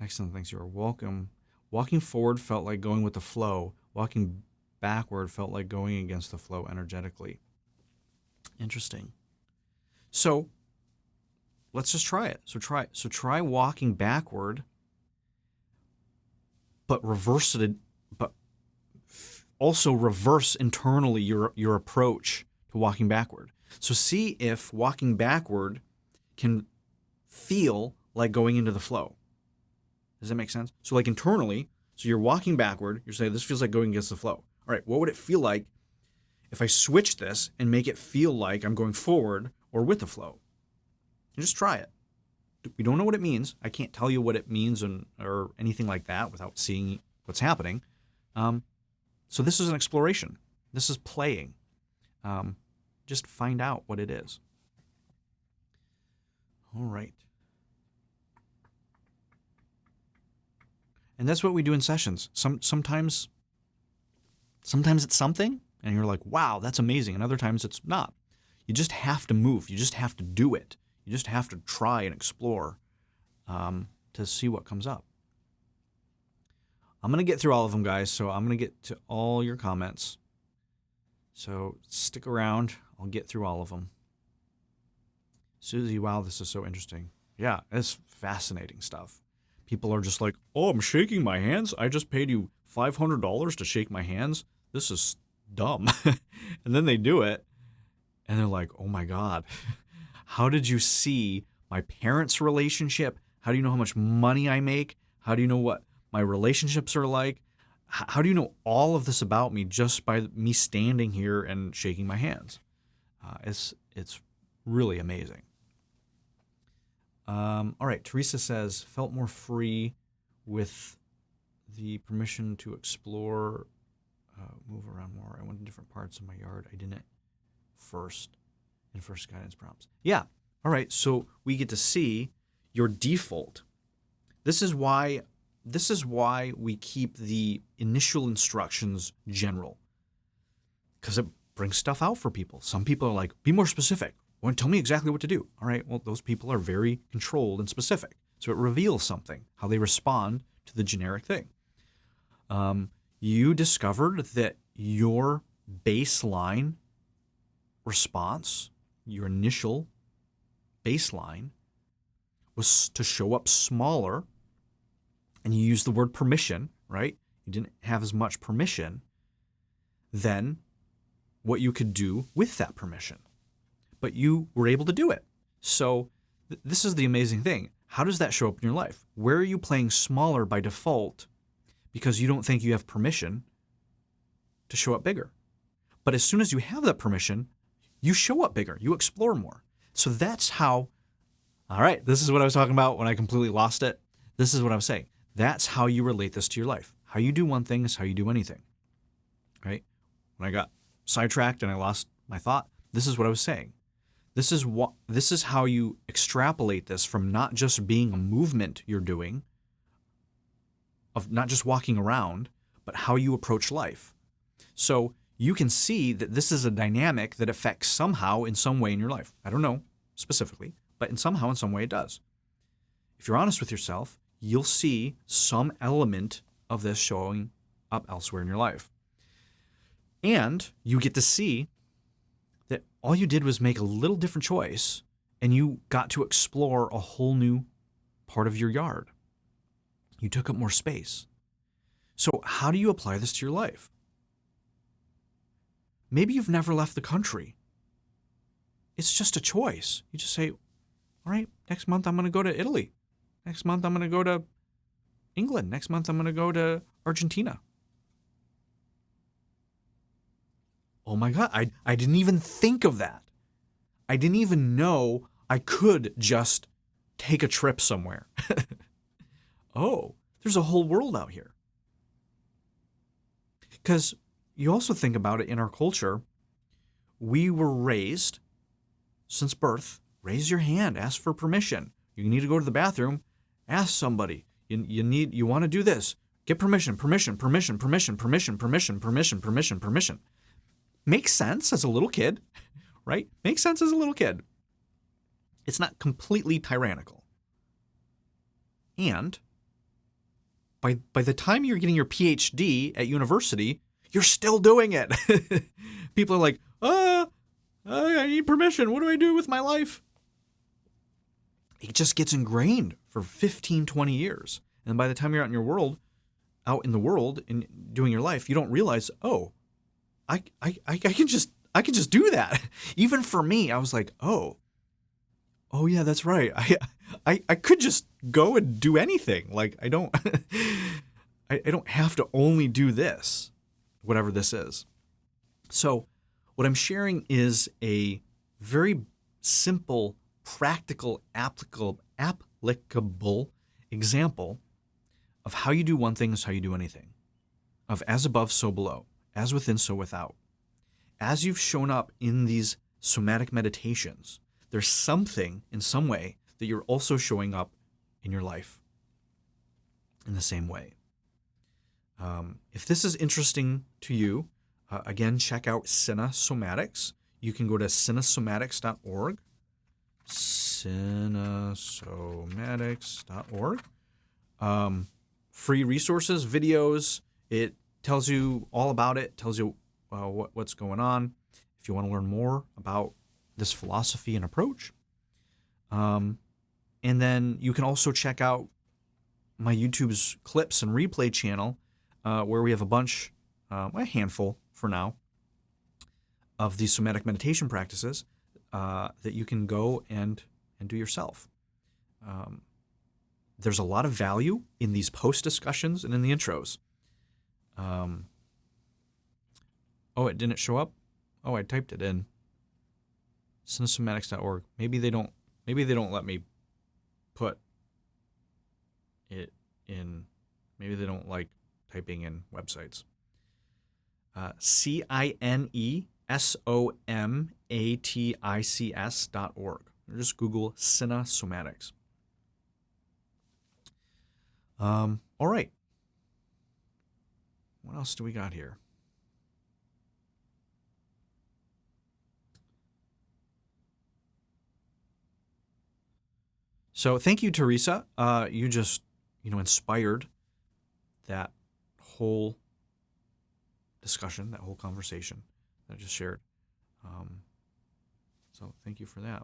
Excellent, thanks. You are welcome. Walking forward felt like going with the flow. Walking backward felt like going against the flow energetically. Interesting. So let's just try it. So try walking backward, but reverse it. But also reverse internally your approach to walking backward. So see if walking backward can feel like going into the flow. Does that make sense? So like internally, so you're walking backward, you're saying this feels like going against the flow. All right, what would it feel like if I switch this and make it feel like I'm going forward or with the flow? And just try it. We don't know what it means. I can't tell you what it means or anything like that without seeing what's happening. So this is an exploration. This is playing. Just find out what it is. All right. And that's what we do in sessions. Sometimes it's something, and you're like, wow, that's amazing. And other times it's not. You just have to move. You just have to do it. You just have to try and explore to see what comes up. I'm going to get through all of them, guys, so I'm going to get to all your comments. So stick around. I'll get through all of them. Susie, wow, this is so interesting. Yeah, it's fascinating stuff. People are just like, oh, I'm shaking my hands. I just paid you $500 to shake my hands. This is dumb. And then they do it. And they're like, oh my God, how did you see my parents' relationship? How do you know how much money I make? How do you know what my relationships are like? How do you know all of this about me just by me standing here and shaking my hands? It's really amazing. All right, Teresa says, felt more free with the permission to explore, move around more. I went to different parts of my yard. I didn't in first guidance prompts. Yeah, all right, so we get to see your default. This is why we keep the initial instructions general, because it brings stuff out for people. Some people are like, be more specific. Well, tell me exactly what to do. All right, well, those people are very controlled and specific. So it reveals something, how they respond to the generic thing. You discovered that your baseline response, your initial baseline, was to show up smaller, and you used the word permission, right? You didn't have as much permission than what you could do with that permission. But you were able to do it. So this is the amazing thing. How does that show up in your life? Where are you playing smaller by default because you don't think you have permission to show up bigger? But as soon as you have that permission, you show up bigger. You explore more. So that's how, all right, this is what I was talking about when I completely lost it. This is what I was saying. That's how you relate this to your life. How you do one thing is how you do anything, right? When I got sidetracked and I lost my thought, this is what I was saying. This is how you extrapolate this from not just being a movement you're doing, of not just walking around, but how you approach life. So you can see that this is a dynamic that affects somehow in some way in your life. I don't know specifically, but in some way it does. If you're honest with yourself, you'll see some element of this showing up elsewhere in your life. And you get to see that all you did was make a little different choice, and you got to explore a whole new part of your yard. You took up more space. So how do you apply this to your life? Maybe you've never left the country. It's just a choice. You just say, all right, next month I'm going to go to Italy. Next month I'm going to go to England. Next month I'm going to go to Argentina. Oh my God, I didn't even think of that. I didn't even know I could just take a trip somewhere. Oh, there's a whole world out here. Because you also think about it in our culture, we were raised since birth, raise your hand, ask for permission. You need to go to the bathroom, ask somebody. You want to do this, get permission. Makes sense as a little kid, right? Makes sense as a little kid. It's not completely tyrannical. And by the time you're getting your PhD at university, you're still doing it. People are like, I need permission. What do I do with my life? It just gets ingrained for 15, 20 years. And by the time you're out in the world and doing your life, you don't realize, oh, I can just do that. Even for me, I was like, oh yeah, that's right. I could just go and do anything. Like I don't have to only do this, whatever this is. So what I'm sharing is a very simple, practical, applicable example of how you do one thing is how you do anything. Of as above, so below. As within, so without. As you've shown up in these somatic meditations, there's something in some way that you're also showing up in your life in the same way. If this is interesting to you, again, check out Cinesomatics. You can go to cinesomatics.org. Cinesomatics.org. Free resources, videos. It tells you all about it, tells you what's going on. If you want to learn more about this philosophy and approach. And then you can also check out my YouTube's clips and replay channel, where we have a handful for now, of these somatic meditation practices that you can go and do yourself. There's a lot of value in these post discussions and in the intros. It didn't show up? Oh, I typed it in. Cinesomatics.org. Maybe they don't let me put it in. Maybe they don't like typing in websites. Cinesomatics.org. Or just Google Cinesomatics. All right. What else do we got here? So thank you, Teresa. You just, inspired that whole discussion, that whole conversation that I just shared. So thank you for that.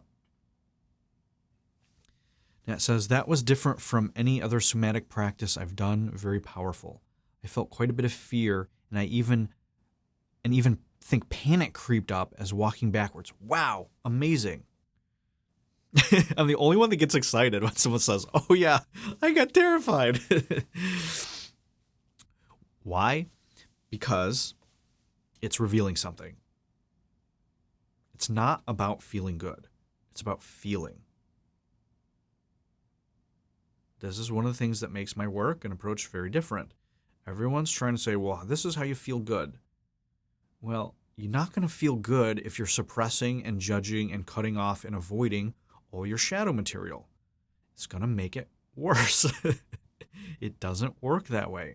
Nat says, that was different from any other somatic practice I've done. Very powerful. I felt quite a bit of fear, and I even think panic creeped up as walking backwards. Wow, amazing. I'm the only one that gets excited when someone says, oh yeah, I got terrified. Why? Because it's revealing something. It's not about feeling good. It's about feeling. This is one of the things that makes my work and approach very different. Everyone's trying to say, well, this is how you feel good. Well, you're not going to feel good if you're suppressing and judging and cutting off and avoiding all your shadow material. It's going to make it worse. It doesn't work that way.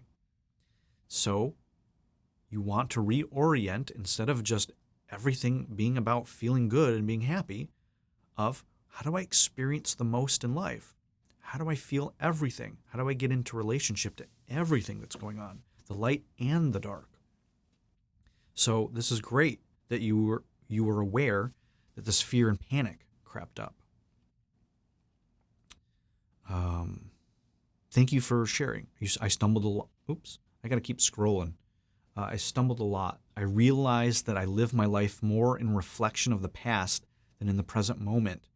So you want to reorient, instead of just everything being about feeling good and being happy, of how do I experience the most in life? How do I feel everything? How do I get into relationship to everything that's going on, the light and the dark? So this is great that you were aware that this fear and panic crept up. Thank you for sharing. I stumbled a lot. Oops, I got to keep scrolling. I stumbled a lot. I realized that I live my life more in reflection of the past than in the present moment.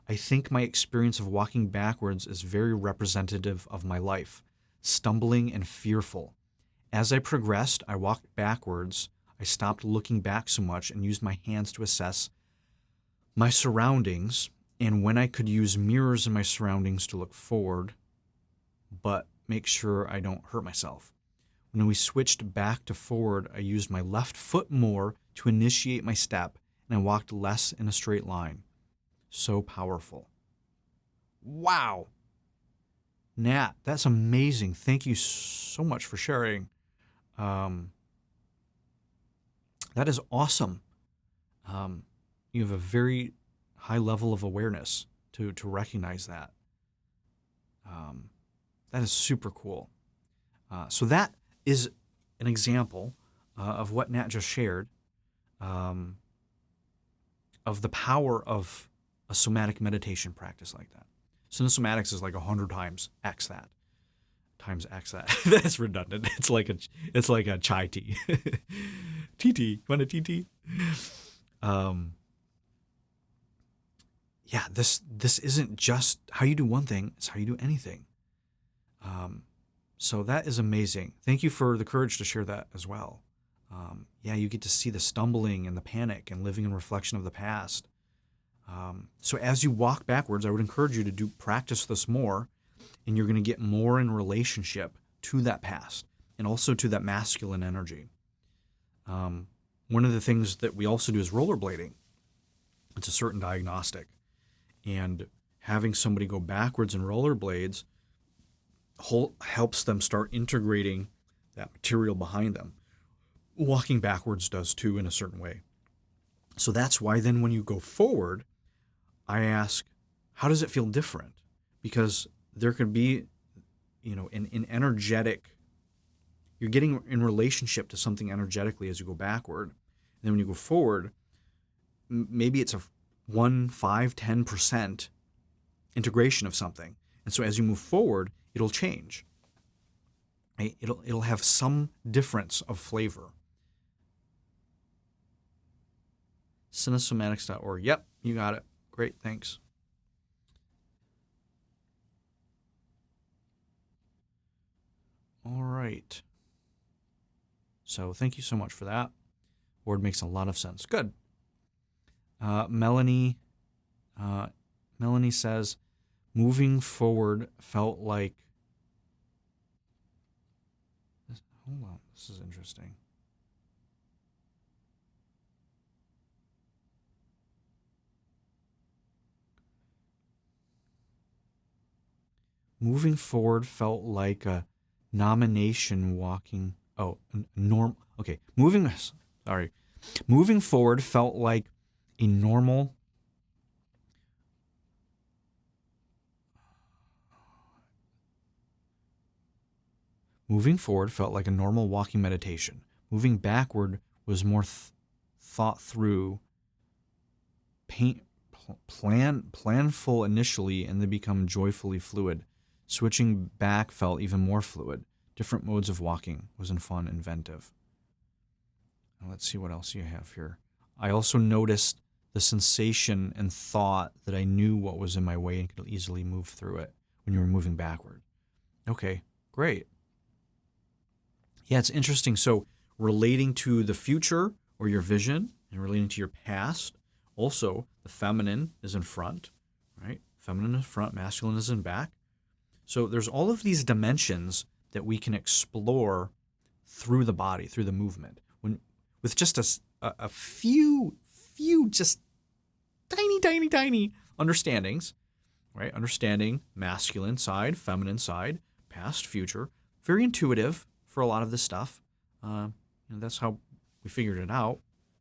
I think my experience of walking backwards is very representative of my life, stumbling and fearful. As I progressed, I walked backwards. I stopped looking back so much and used my hands to assess my surroundings, and when I could use mirrors in my surroundings to look forward, but make sure I don't hurt myself. When we switched back to forward, I used my left foot more to initiate my step, and I walked less in a straight line. So powerful. Wow. Nat, that's amazing. Thank you so much for sharing. That is awesome. You have a very high level of awareness to recognize that. That is super cool. So that is an example of what Nat just shared, of the power of a somatic meditation practice like that. Cinesomatics is like 100 times X that. Times X that. That's redundant. It's like a chai tea. TT. Want a TT? Yeah, this isn't just how you do one thing, it's how you do anything. So that is amazing. Thank you for the courage to share that as well. Yeah, you get to see the stumbling and the panic and living in reflection of the past. So as you walk backwards, I would encourage you to practice this more, and you're going to get more in relationship to that past and also to that masculine energy. One of the things that we also do is rollerblading. It's a certain diagnostic. And having somebody go backwards in rollerblades helps them start integrating that material behind them. Walking backwards does too, in a certain way. So that's why then when you go forward, I ask, how does it feel different? Because there could be, an energetic, you're getting in relationship to something energetically as you go backward. And then when you go forward, maybe it's a 1, 5, 10% integration of something. And so as you move forward, it'll change. It'll have some difference of flavor. Cinesomatics.org. Yep, you got it. Great, thanks. All right. So thank you so much for that. Word makes a lot of sense. Good. Melanie says, moving forward felt like... Hold on, this is interesting. Moving forward felt like a nomination walking... Oh, norm. Okay, moving forward felt like a normal... Moving forward felt like a normal walking meditation. Moving backward was more thought through, planful initially, and then become joyfully fluid. Switching back felt even more fluid. Different modes of walking wasn't fun, inventive. Now let's see what else you have here. I also noticed the sensation and thought that I knew what was in my way and could easily move through it when you were moving backward. Okay, great. Yeah, it's interesting. So relating to the future or your vision and relating to your past, also the feminine is in front, right? Feminine is front, masculine is in back. So there's all of these dimensions that we can explore through the body, through the movement, with just a few just tiny understandings, right? Understanding masculine side, feminine side, past, future, very intuitive for a lot of this stuff. That's how we figured it out.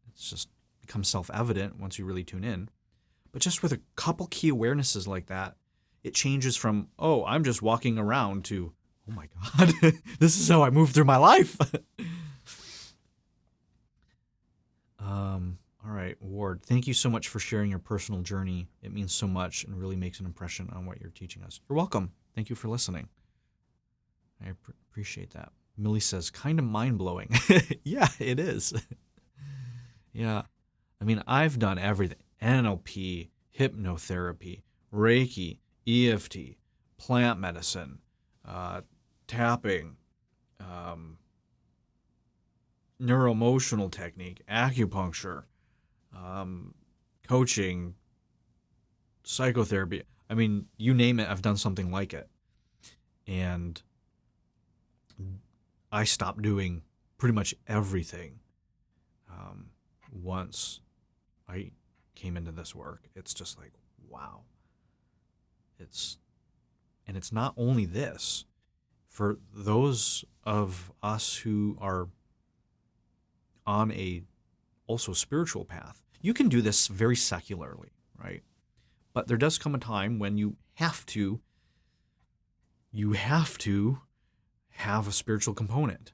It's just becomes self-evident once you really tune in. But just with a couple key awarenesses like that, it changes from, oh, I'm just walking around to, oh my God, this is how I move through my life. All right, Ward, thank you so much for sharing your personal journey. It means so much and really makes an impression on what you're teaching us. You're welcome. Thank you for listening. I appreciate that. Millie says, kind of mind-blowing. Yeah, it is. Yeah. I mean, I've done everything. NLP, hypnotherapy, Reiki, EFT, plant medicine, tapping, neuroemotional technique, acupuncture, coaching, psychotherapy. I mean, you name it, I've done something like it. And I stopped doing pretty much everything once I came into this work. It's just like, wow. It's not only this. For those of us who are on a also spiritual path, you can do this very secularly, right? But there does come a time when you have to have a spiritual component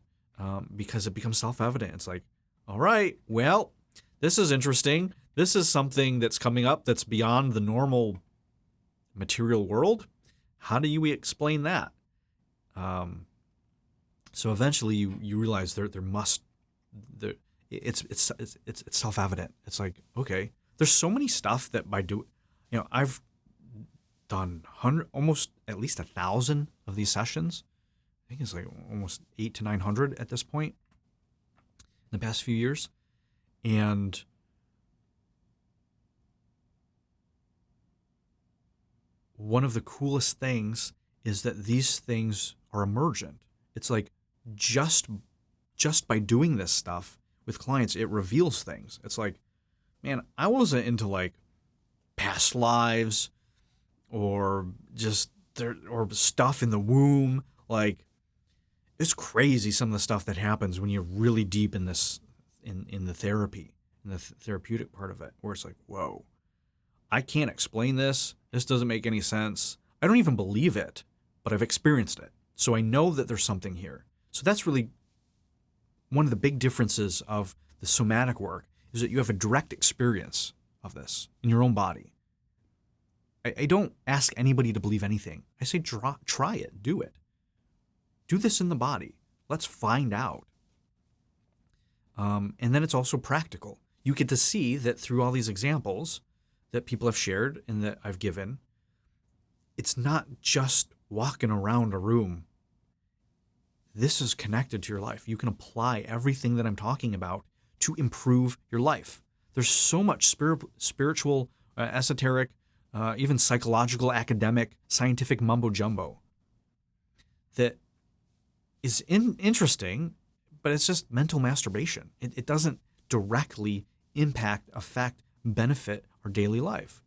because it becomes self-evident. It's like, all right, well, this is interesting. This is something that's coming up that's beyond the normal material world. How do you explain that? So eventually you realize it's self-evident. It's like, okay, there's so many stuff that I've done almost at least 1,000 of these sessions. I think it's like almost 800 to 900 at this point in the past few years. And one of the coolest things is that these things are emergent. It's like just by doing this stuff with clients, it reveals things. It's like, man, I wasn't into like past lives or stuff in the womb. Like, it's crazy some of the stuff that happens when you're really deep in this, in the therapy, in the therapeutic part of it, where it's like, whoa, I can't explain this. This doesn't make any sense. I don't even believe it, but I've experienced it. So I know that there's something here. So that's really one of the big differences of the somatic work, is that you have a direct experience of this in your own body. I don't ask anybody to believe anything. I say, try it, do it. Do this in the body. Let's find out. And then it's also practical. You get to see that through all these examples that people have shared and that I've given, it's not just walking around a room. This is connected to your life. You can apply everything that I'm talking about to improve your life. There's so much spiritual, esoteric, even psychological, academic, scientific mumbo jumbo that is interesting, but it's just mental masturbation. It doesn't directly impact, affect, benefit our daily life.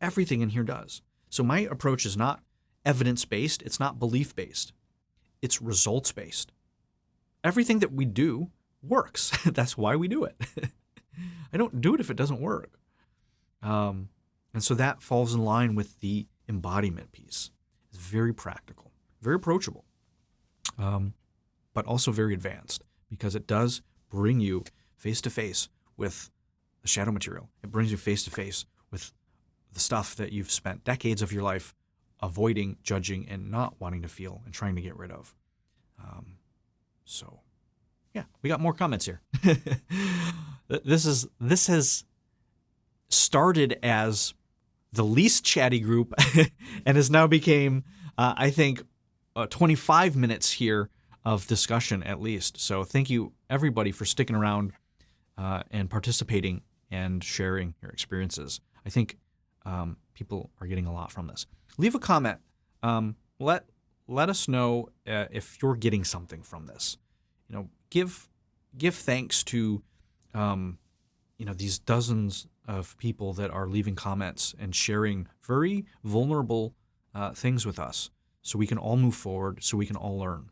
Everything in here does. So my approach is not evidence-based. It's not belief-based. It's results-based. Everything that we do works. That's why we do it. I don't do it if it doesn't work. And so that falls in line with the embodiment piece. It's very practical, very approachable, but also very advanced because it does bring you face-to-face with the shadow material. It brings you face-to-face with the stuff that you've spent decades of your life avoiding, judging, and not wanting to feel and trying to get rid of. So, yeah, we got more comments here. This has started as the least chatty group and has now became, I think, 25 minutes here of discussion at least. So thank you, everybody, for sticking around and participating and sharing your experiences. I think people are getting a lot from this. Leave a comment. Let us know if you're getting something from this. You know, give thanks to these dozens of people that are leaving comments and sharing very vulnerable things with us, so we can all move forward, so we can all learn.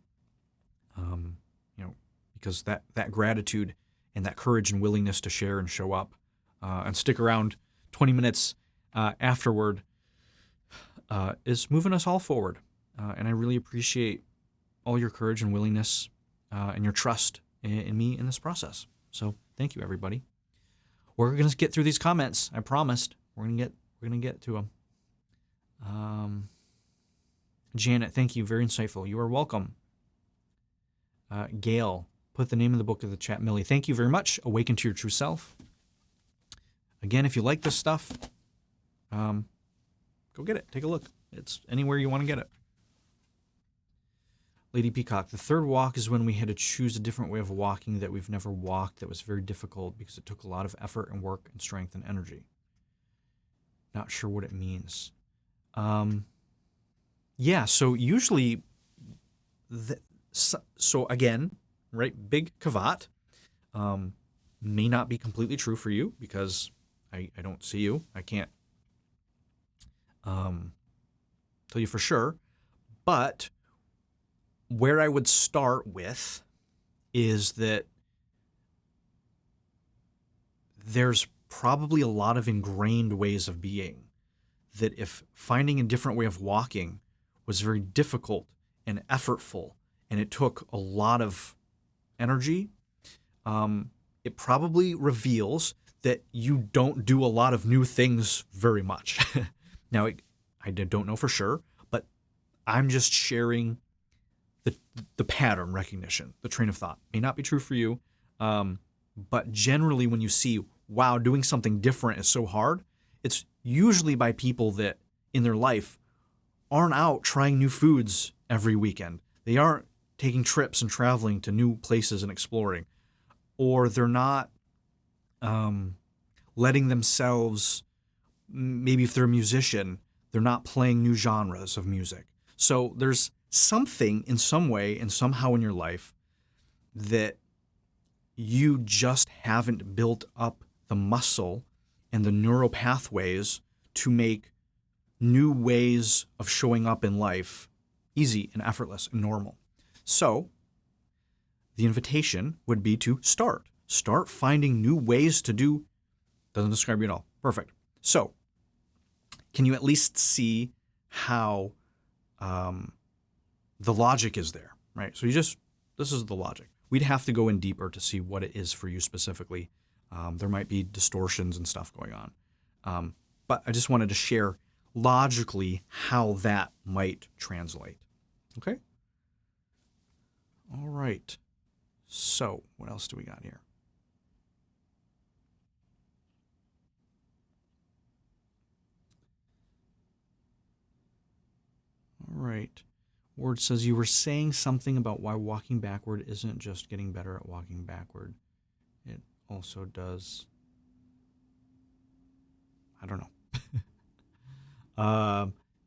Because that gratitude and that courage and willingness to share and show up and stick around 20 minutes afterward is moving us all forward. And I really appreciate all your courage and willingness and your trust in me in this process. So thank you, everybody. We're going to get through these comments. I promised. We're going to get to them. Janet, thank you. Very insightful. You are welcome. Gail, put the name of the book in the chat. Millie, thank you very much. Awaken to Your True Self. Again, if you like this stuff, go get it. Take a look. It's anywhere you want to get it. Lady Peacock, the third walk is when we had to choose a different way of walking that we've never walked. That was very difficult because it took a lot of effort and work and strength and energy. Not sure what it means. Yeah, so usually, so again, right, big caveat, may not be completely true for you because I don't see you. I can't tell you for sure, but where I would start with is that there's probably a lot of ingrained ways of being that if finding a different way of walking was very difficult and effortful and it took a lot of energy, it probably reveals that you don't do a lot of new things very much. Now, I don't know for sure, but I'm just sharing the pattern recognition, the train of thought. May not be true for you, but generally when you see, wow, doing something different is so hard, it's usually by people that in their life aren't out trying new foods every weekend. They aren't taking trips and traveling to new places and exploring. Or they're not letting themselves, maybe if they're a musician, they're not playing new genres of music. So there's something in some way and somehow in your life that you just haven't built up the muscle and the neural pathways to make new ways of showing up in life easy and effortless and normal. So the invitation would be to start finding new ways to do. Doesn't describe you at all. Perfect. So can you at least see how the logic is there, right? So this is the logic. We'd have to go in deeper to see what it is for you specifically. There might be distortions and stuff going on. But I just wanted to share logically how that might translate. Okay? All right. right. So what else do we got here? All right. Word says you were saying something about why walking backward isn't just getting better at walking backward. It also does. I don't know.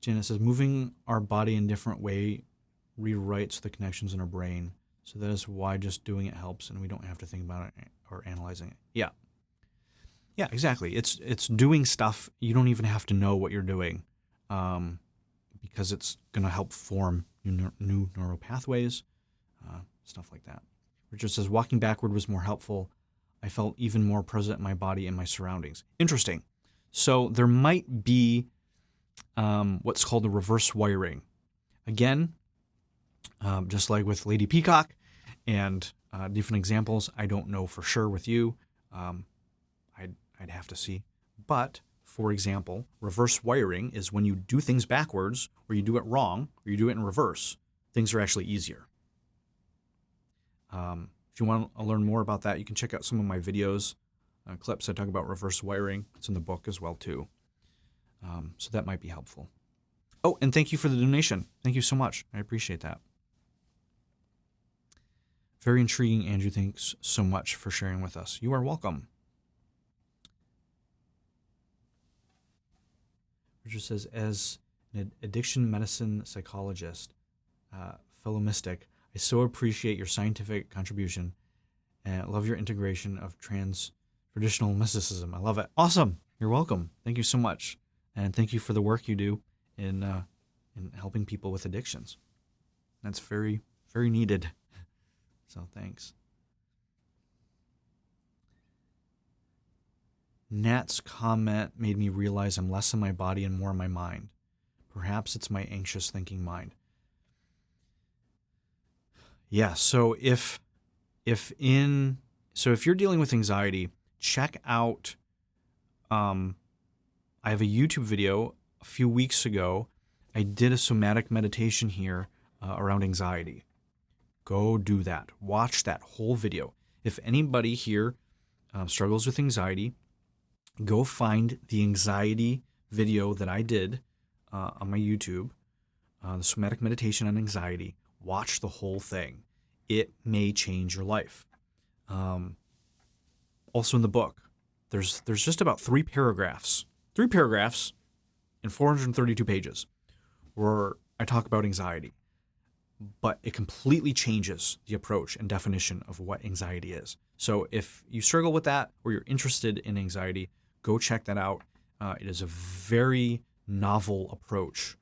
Jenna says moving our body in a different way rewrites the connections in our brain. So that is why just doing it helps and we don't have to think about it or analyzing it. Yeah. Yeah, exactly. It's doing stuff. You don't even have to know what you're doing because it's going to help form new neural pathways, stuff like that. Richard says, walking backward was more helpful. I felt even more present in my body and my surroundings. Interesting. So there might be what's called a reverse wiring. Again, just like with Lady Peacock and different examples, I don't know for sure with you. I'd have to see. But, for example, reverse wiring is when you do things backwards, or you do it wrong, or you do it in reverse, things are actually easier. If you want to learn more about that, you can check out some of my videos, clips. I talk about reverse wiring. It's in the book as well, too. So that might be helpful. Oh, and thank you for the donation. Thank you so much. I appreciate that. Very intriguing, Andrew. Thanks so much for sharing with us. You are welcome. Richard says, as an addiction medicine psychologist, fellow mystic, I so appreciate your scientific contribution and I love your integration of traditional mysticism. I love it. Awesome. You're welcome. Thank you so much. And thank you for the work you do in helping people with addictions. That's very, very needed. So thanks. Nat's comment made me realize I'm less in my body and more in my mind. Perhaps it's my anxious thinking mind. Yeah, so if you're dealing with anxiety, check out I have a YouTube video a few weeks ago. I did a somatic meditation here around anxiety. Go do that. Watch that whole video. If anybody here struggles with anxiety, go find the anxiety video that I did on my YouTube, the somatic meditation on anxiety. Watch the whole thing. It may change your life. Also in the book, there's just about three paragraphs in 432 pages where I talk about anxiety. But it completely changes the approach and definition of what anxiety is. So if you struggle with that or you're interested in anxiety, go check that out. It is a very novel approach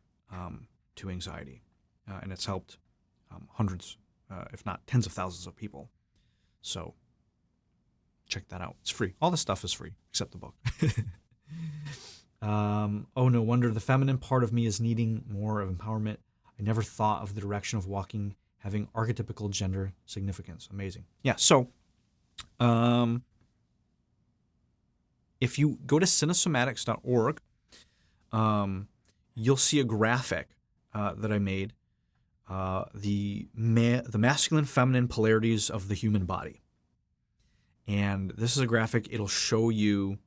to anxiety, and it's helped hundreds, if not tens of thousands of people. So check that out. It's free. All this stuff is free, except the book. Oh, no wonder the feminine part of me is needing more of empowerment. I never thought of the direction of walking having archetypical gender significance. Amazing. Yeah, so if you go to cinesomatics.org, you'll see a graphic that I made, the masculine, feminine polarities of the human body. And this is a graphic. It'll show you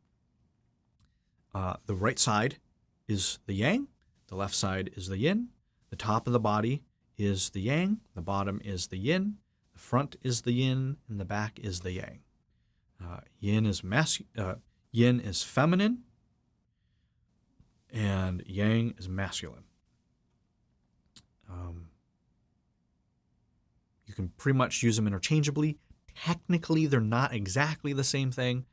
the right side is the yang, the left side is the yin. The top of the body is the yang, the bottom is the yin, the front is the yin, and the back is the yang. Yin is feminine, and yang is masculine. You can pretty much use them interchangeably. Technically, they're not exactly the same thing,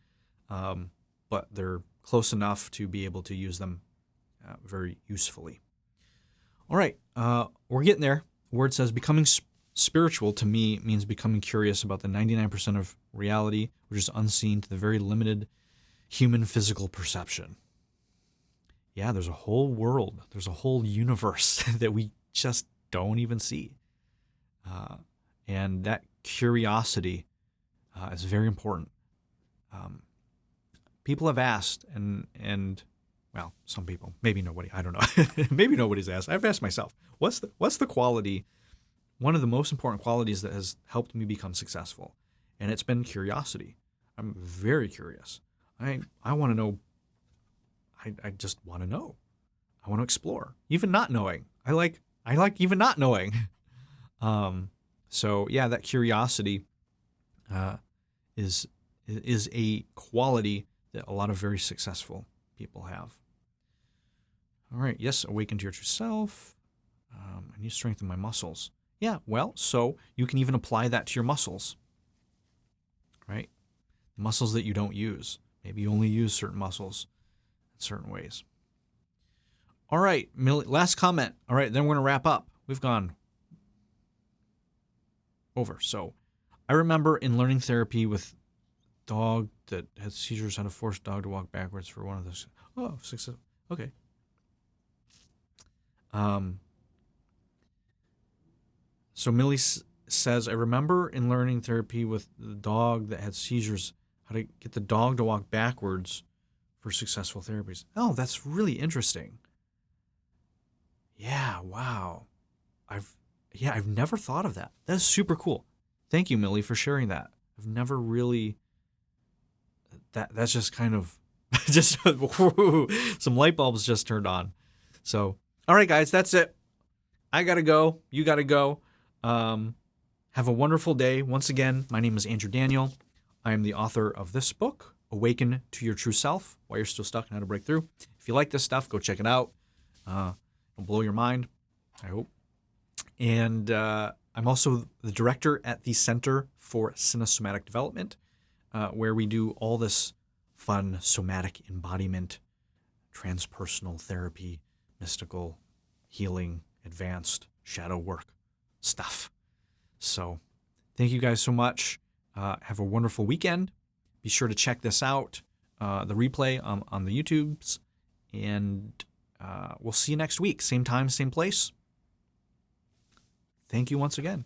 but they're close enough to be able to use them very usefully. All right, we're getting there. The word says becoming spiritual to me means becoming curious about the 99% of reality, which is unseen to the very limited human physical perception. Yeah, there's a whole world. There's a whole universe that we just don't even see. And that curiosity is very important. People have asked, and well, some people, maybe nobody, I don't know. Maybe nobody's asked. I've asked myself, what's the quality one of the most important qualities that has helped me become successful, and it's been curiosity. I'm very curious. I want to know. I just want to know. I want to explore, even not knowing. I like even not knowing. So yeah, that curiosity is a quality that a lot of very successful people have. All right. Yes, awaken to your true self. I need to strengthen my muscles. Yeah. Well, so you can even apply that to your muscles, right? Muscles that you don't use. Maybe you only use certain muscles in certain ways. All right, last comment. All right, then we're going to wrap up. We've gone over. So I remember in learning therapy with dog that had seizures, how to force dog to walk backwards for one of those. Oh, success. Okay. So Millie says, I remember in learning therapy with the dog that had seizures, how to get the dog to walk backwards for successful therapies. Oh, that's really interesting. Yeah, wow. I've never thought of that. That's super cool. Thank you, Millie, for sharing that. I've never really that's just kind of just some light bulbs just turned on. So, all right, guys, that's it. I got to go. You got to go. Have a wonderful day. Once again, my name is Andrew Daniel. I am the author of this book, Awaken to Your True Self, Why You're Still Stuck and How to Break Through. If you like this stuff, go check it out. It'll blow your mind, I hope. And I'm also the director at the Center for Cinesomatic Development, where we do all this fun somatic embodiment, transpersonal therapy, mystical healing, advanced shadow work stuff. So thank you guys so much. Have a wonderful weekend. Be sure to check this out, the replay on the YouTubes, and we'll see you next week. Same time, same place. Thank you once again.